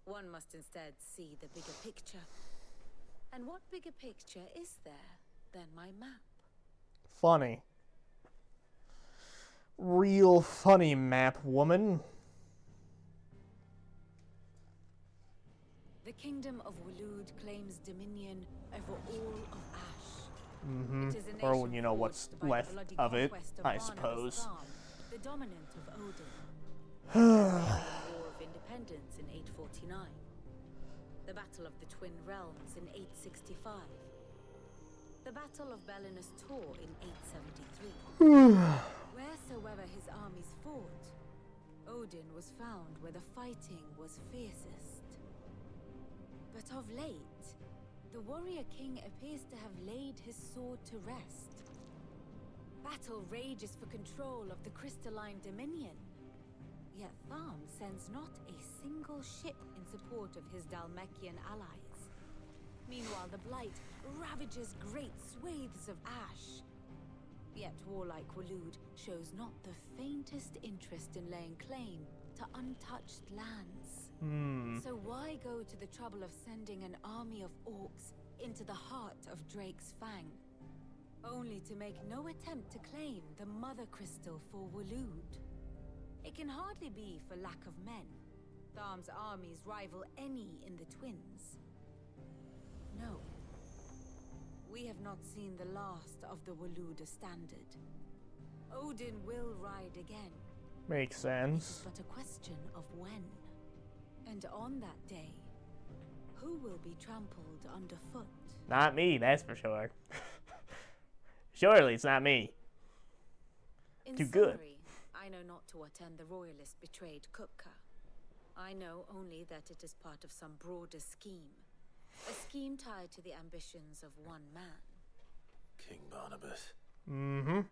One must instead see the bigger picture. And what bigger picture is there than my map? Funny. Real funny map, woman. The kingdom of Walud claims dominion over all of Ash. It is a Or, nation you know, what's forged by the left bloody of it, conquest of I Barnabas suppose. Thorn, the dominant of Odin. The War of Independence in 849. The Battle of the Twin Realms in 865. The Battle of Belinus Tor in 873. Wheresoever his armies fought, Odin was found where the fighting was fiercest. But of late, the warrior king appears to have laid his sword to rest. Battle rages for control of the crystalline dominion. Yet Tharm sends not a single ship in support of his Dalmekian allies. Meanwhile, the Blight ravages great swathes of Ash. Yet warlike Walud shows not the faintest interest in laying claim to untouched lands. So why go to the trouble of sending an army of orcs into the heart of Drake's Fang, only to make no attempt to claim the Mother Crystal for Walud? It can hardly be for lack of men. Tharm's armies rival any in the Twins. No. We have not seen the last of the Waluda standard. Odin will ride again. Makes sense. It is but a question of when. And on that day, who will be trampled underfoot? Not me, that's for sure. Surely it's not me. In Too good. summary, I know not to what end the royalist betrayed Kupka. I know only that it is part of some broader scheme. A scheme tied to the ambitions of one man. King Barnabas.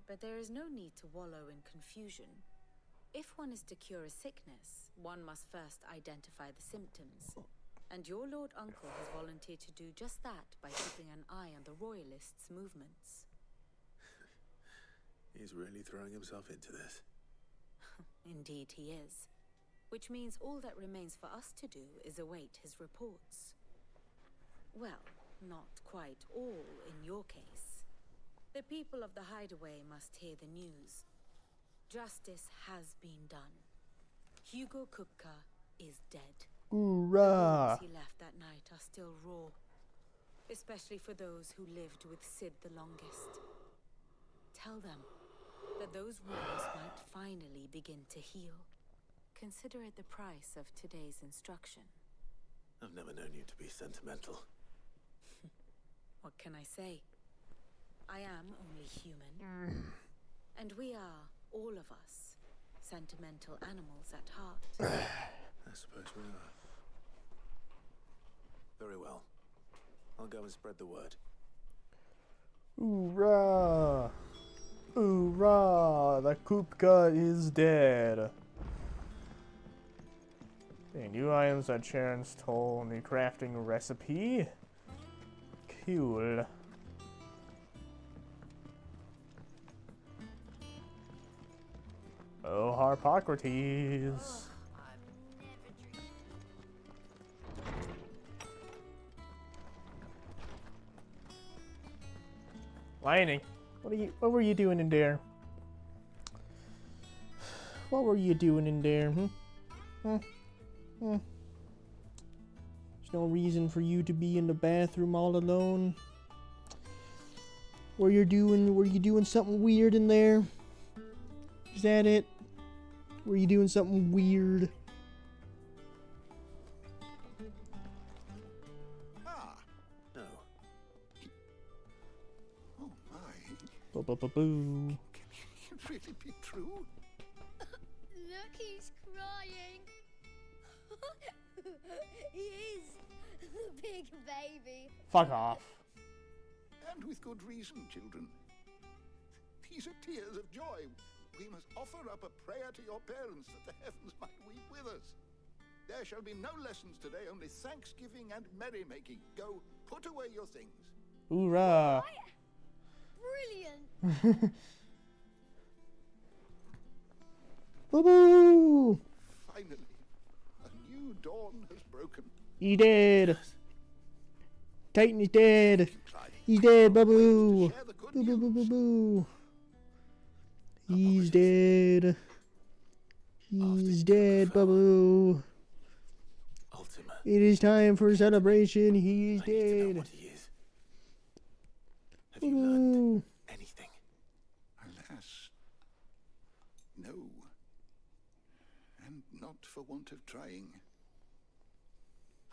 But there is no need to wallow in confusion. If one is to cure a sickness, one must first identify the symptoms. And your Lord Uncle has volunteered to do just that by keeping an eye on the royalists' movements. He's really throwing himself into this. Indeed he is. Which means all that remains for us to do is await his reports. Well, not quite all in your case. The people of the Hideaway must hear the news. Justice has been done. Hugo Kupka is dead. Hoorah! The wounds he left that night are still raw, especially for those who lived with Sid the longest. Tell them that those wounds might finally begin to heal. Consider it the price of today's instruction. I've never known you to be sentimental. What can I say? I am only human. And we are, all of us, sentimental animals at heart. I suppose we are. Very well. I'll go and spread the word. Hoorah! Hoorah! The Kupka is dead. Okay, new items at Sharon's Toll, new crafting recipe. Cool. Oh, Harpocrates. Lightning, what were you doing in there? What were you doing in there? There's no reason for you to be in the bathroom all alone. Were you doing something weird in there? Is that it? Were you doing something weird? No. Oh my. Boo. Can it really be true? Look, he's crying. He is. The big baby. Fuck off. And with good reason, children. These are tears of joy. We must offer up a prayer to your parents that the heavens might weep with us. There shall be no lessons today, only thanksgiving and merrymaking. Go, put away your things. Hoorah! Brilliant. Boo-boo! Finally, a new dawn has broken. He dead. Titan is dead. He's dead, Babu. Boo. He's dead. He's dead, Babu. Ultima. It is time for celebration. He's dead. What he is. Have you learned anything? Alas, no. And not for want of trying.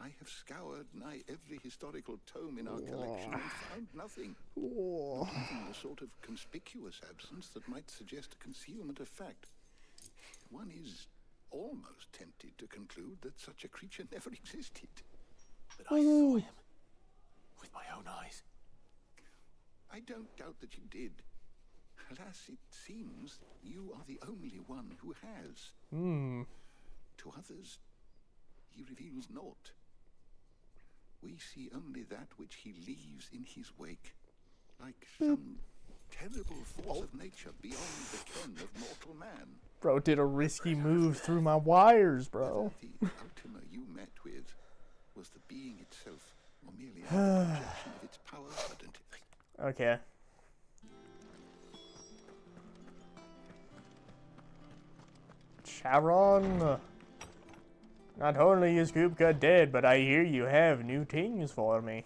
I have scoured nigh every historical tome in our collection and found nothing. Not even the sort of conspicuous absence that might suggest a concealment of fact. One is almost tempted to conclude that such a creature never existed. But I saw him with my own eyes. I don't doubt that you did. Alas, it seems you are the only one who has. To others, he reveals naught. We see only that which he leaves in his wake, like some terrible force of nature beyond the ken of mortal man. Bro did a risky move through my wires, bro. The Ultima you met with was the being itself, or merely a projection of its power, hadn't it? Okay. Sharon. Not only is Kupka dead, but I hear you have new things for me.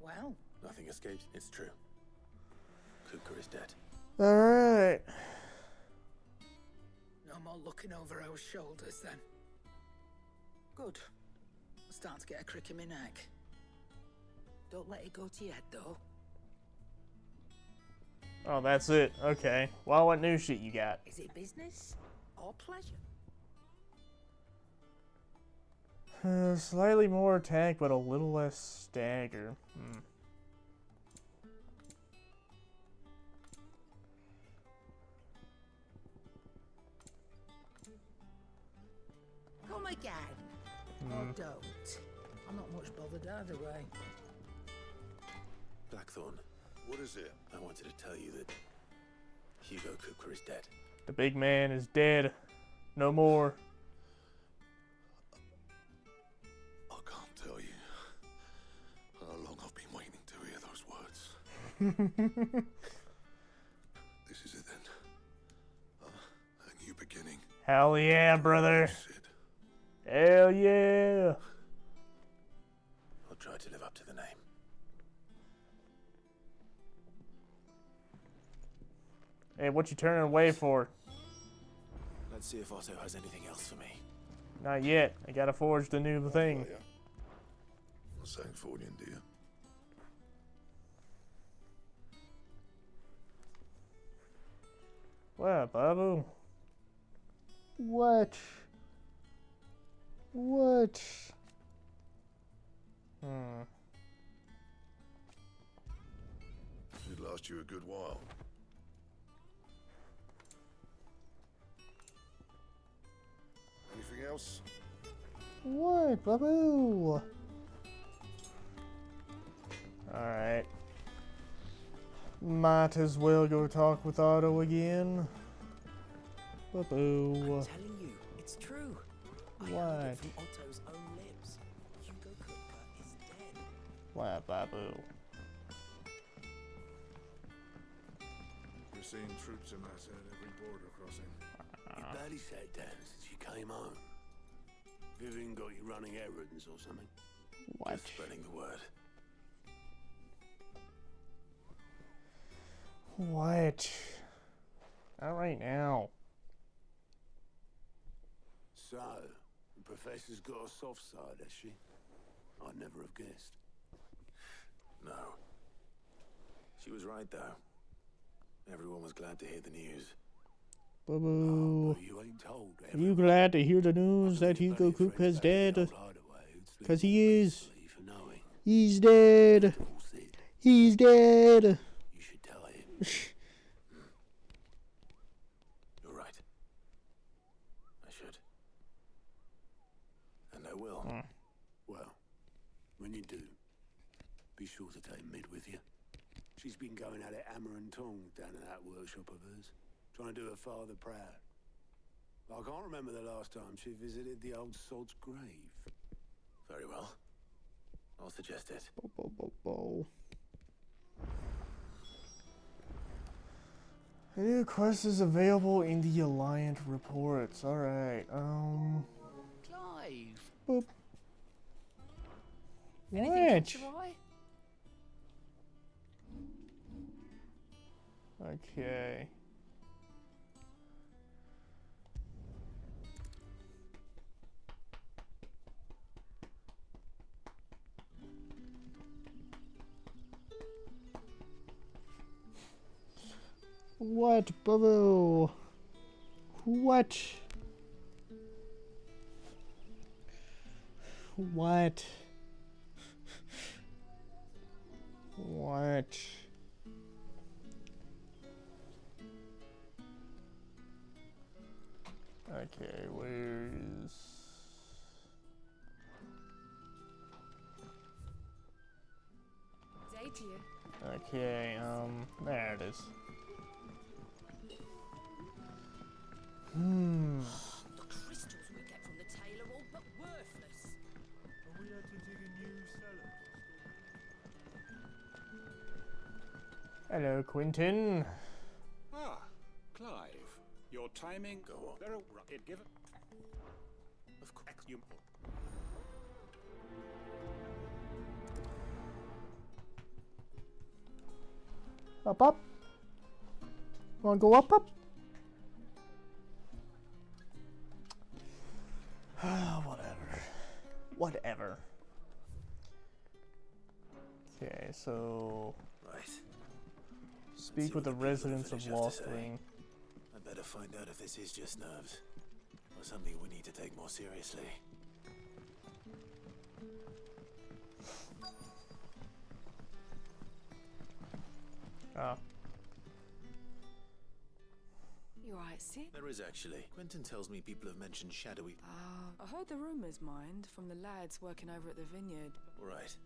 Well, Nothing escapes. It's true. Kupka is dead. Alright. no more looking over our shoulders then. Good. I'm starting to get a crick in my neck. Don't let it go to your head though. Oh, that's it. Okay. Well, what new shit you got? Is it business or pleasure? Slightly more attack, but a little less stagger. Come again. Or don't. I'm not much bothered either way. Blackthorn. What is it? I wanted to tell you that Hugo Kupka is dead. The big man is dead. No more. I can't tell you how long I've been waiting to hear those words. This is it then. A new beginning. Hell yeah, brother. Hell yeah. I'll try to live up to the name. Hey, what you turning away for? Let's see if Otto has anything else for me. Not yet. I gotta forge the new thing. What's that for you, dear? What, Babu? What? What? Should last you a good while. Anything else? What, Babu? Alright. Might as well go talk with Otto again. Babu. I'm telling you, it's true. I heard it from Otto's own lips. Hugo Kupka is dead. What, Babu? We're seeing troops amass at every border crossing. You barely sat down since you came home. Vivian got you running errands or something? What? Just spreading the word. What? Not right now. So, the professor's got a soft side, has she? I'd never have guessed. No. She was right, though. Everyone was glad to hear the news. Babu. You ain't told. Are you glad to hear the news that Hugo Kupka's dead? Because he is. He's dead. He's dead. You should tell him. You're right. I should. And I will. Well, when you do, be sure to take Mid with you. She's been going at it hammer and tongs down in that workshop of hers, trying to do her father proud. I can't remember the last time she visited the old sod's grave. Very well. I'll suggest it. A new quest is available in the Alliant reports. Alright, Clive. Boop. Anything catch your eye? Okay. What, Babu? What? What? What? Okay, where's... Day to you. Okay, there it is. The crystals we get from the tailor all but worthless. Are we had to dig a new cellar? Hello, Quentin. Ah, Clive. Your timing. Go on. Very right. Give it. Of course. You. Up, up. Wanna go up, up? Whatever. Whatever. Okay, so... Right. Speak with the residents of Lost Wing. I'd better find out if this is just nerves, or something we need to take more seriously. Ah. You right, Sid? There is actually. Quentin tells me people have mentioned shadowy... I heard the rumours, mind, from the lads working over at the vineyard. All right.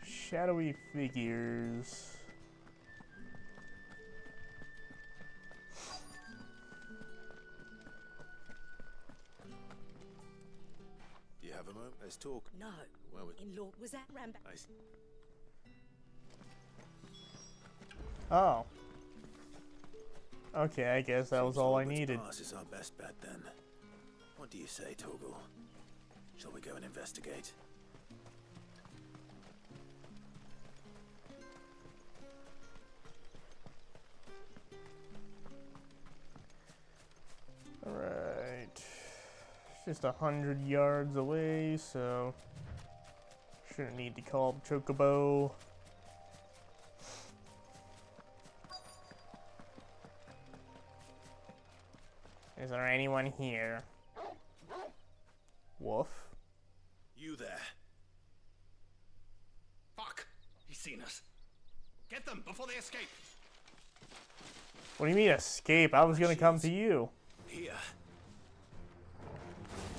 Shadowy figures. Let's talk. No. Well, In-law was at Rambat. Oh. Okay, I guess that was all I needed. Pass is our best bet then. What do you say, Torgal? Shall we go and investigate? Alright. Just 100 yards away, so shouldn't need to call the Chocobo. Is there anyone here? Woof. You there. Fuck! He's seen us. Get them before they escape. What do you mean escape? I was gonna come to you. Here.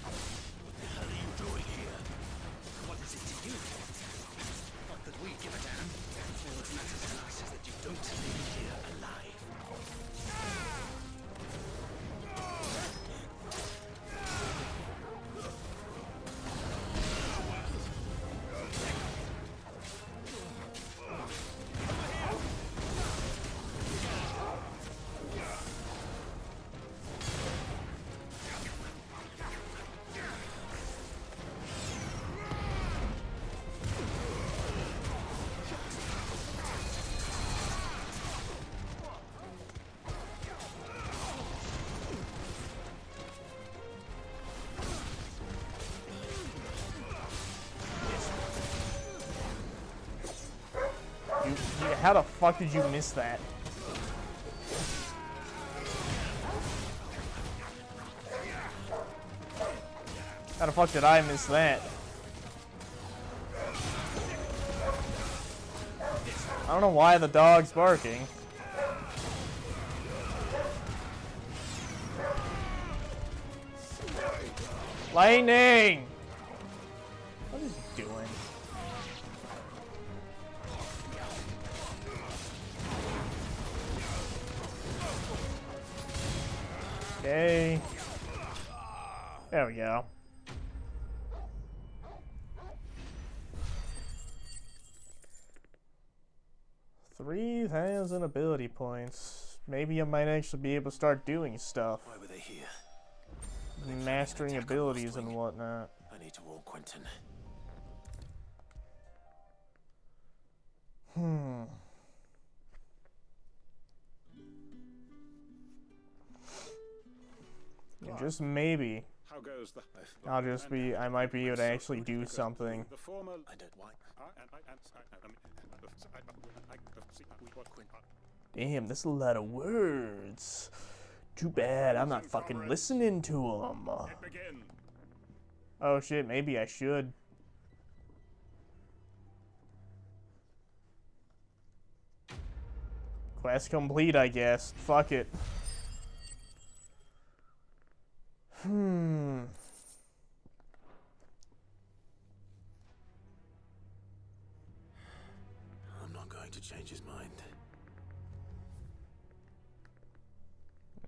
What the hell are you doing here? What is it to you? What could we give a damn? All that matters to us is that you don't leave here alive. How the fuck did you miss that? How the fuck did I miss that? I don't know why the dog's barking. Lightning! What is he doing? Okay. There we go. 3,000 ability points. Maybe I might actually be able to start doing stuff. Why were they here? Mastering abilities and whatnot. I need to warn Quentin. And just maybe, How goes the? I might be able to actually do something. The former. I don't want. Damn, that's a lot of words. Too bad I'm not fucking listening to them. Oh shit, maybe I should. Quest complete, I guess. Fuck it. I'm not going to change his mind.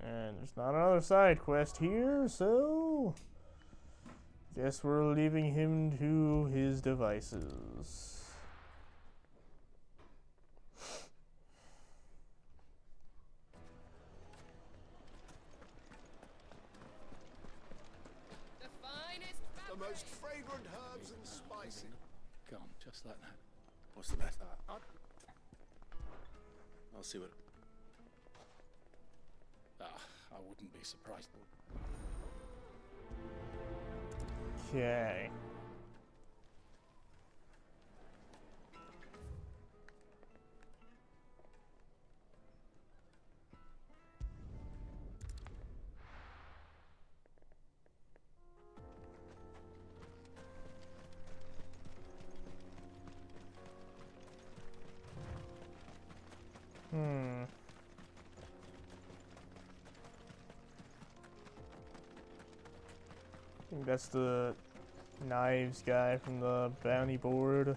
And there's not another side quest here, so guess we're leaving him to his devices. The most fragrant herbs and spices. Gone, just like that. What's the matter? I'll see what. I wouldn't be surprised. Okay. I think that's the knives guy from the bounty board.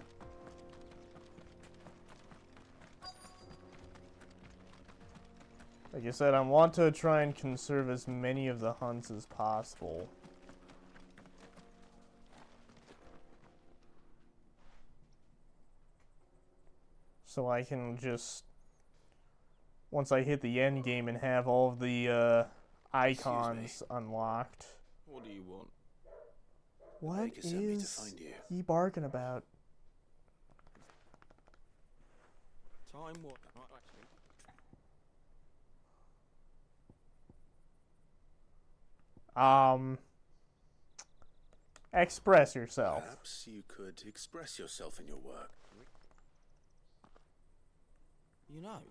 Like I said, I want to try and conserve as many of the hunts as possible. So I can just, once I hit the end game and have all of the icons unlocked. What do you want? What Baker sent me to is find you. he barking about? Time what? Express yourself. Perhaps you could express yourself in your work. You know.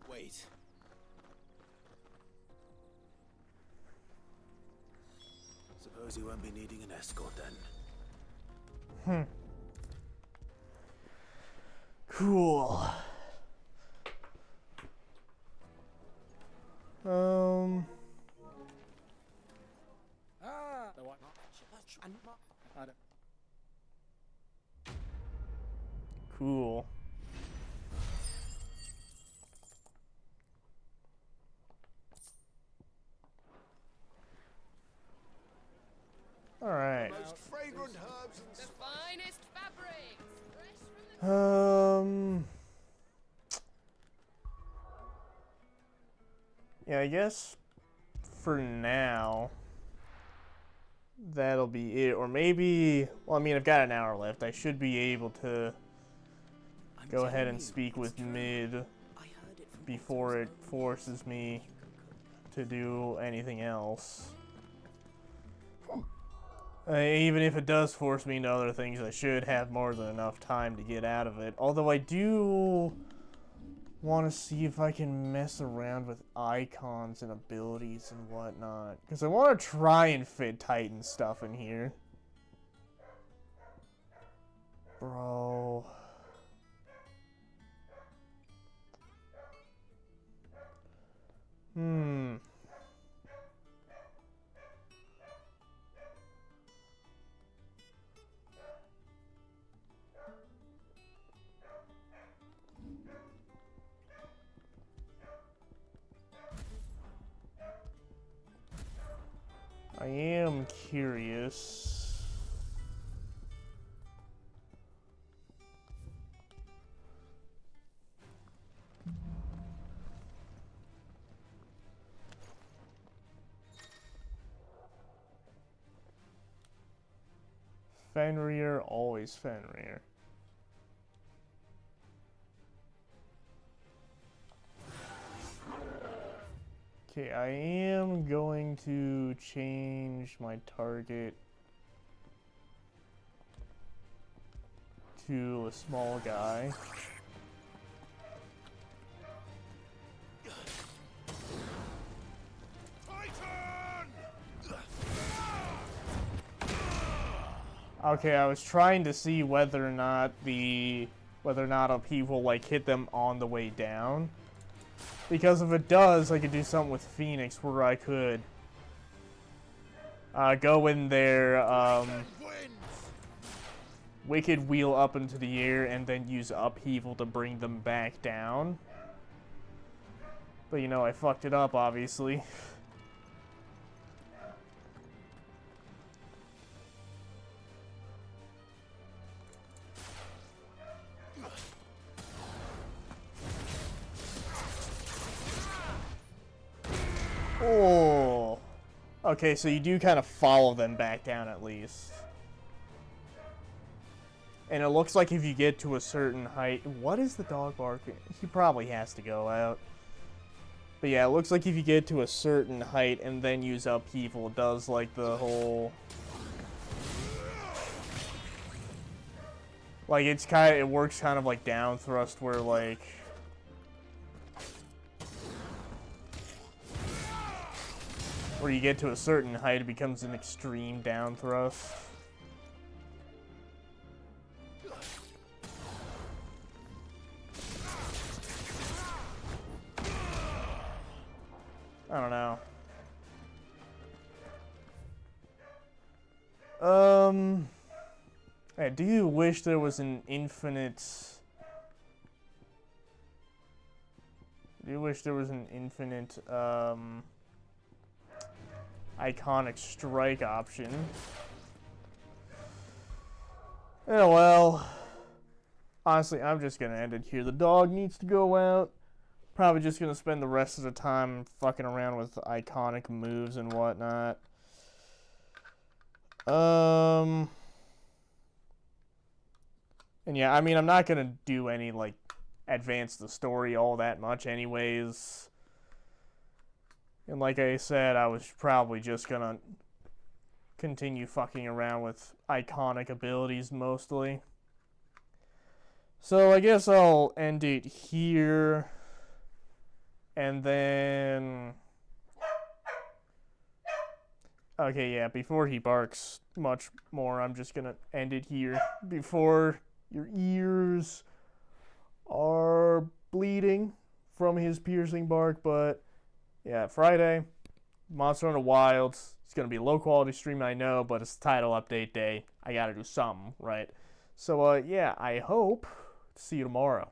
Wait. Suppose you won't be needing an escort then. Cool. Cool. All right. The most fragrant herbs and The finest fabrics, fresh from Yeah, I guess for now that'll be it. Or maybe, well, I mean, I've got an hour left. I should be able to go ahead and speak with Mid before it forces me to do anything else. Even if it does force me into other things, I should have more than enough time to get out of it. Although I do want to see if I can mess around with icons and abilities and whatnot. Because I want to try and fit Titan stuff in here. Bro. I am curious. Fenrir, always Fenrir. Okay, I am going to change my target to a small guy. Okay, I was trying to see whether or not upheaval like hit them on the way down. Because if it does, I could do something with Phoenix where I could go in there, Wicked Wheel up into the air and then use upheaval to bring them back down. But you know, I fucked it up, obviously. Oh. Okay, so you do kind of follow them back down at least. And it looks like if you get to a certain height... What is the dog barking? He probably has to go out. But yeah, it looks like if you get to a certain height and then use upheaval, it does like the whole... Like it works kind of like down thrust where like... Where you get to a certain height, it becomes an extreme down thrust. I don't know. I do wish there was an infinite... iconic strike option. Yeah, well, honestly, I'm just going to end it here. The dog needs to go out. Probably just going to spend the rest of the time fucking around with iconic moves and whatnot. And yeah, I mean, I'm not going to do any, like, advance the story all that much anyways. And like I said, I was probably just going to continue fucking around with iconic abilities mostly. So I guess I'll end it here. And then... Okay, yeah, before he barks much more, I'm just gonna end it here. Before your ears are bleeding from his piercing bark. But yeah, Friday, Monster Hunter Wilds. It's gonna be a low quality stream, I know, but it's title update day. I gotta do something, right? So yeah, I hope to see you tomorrow.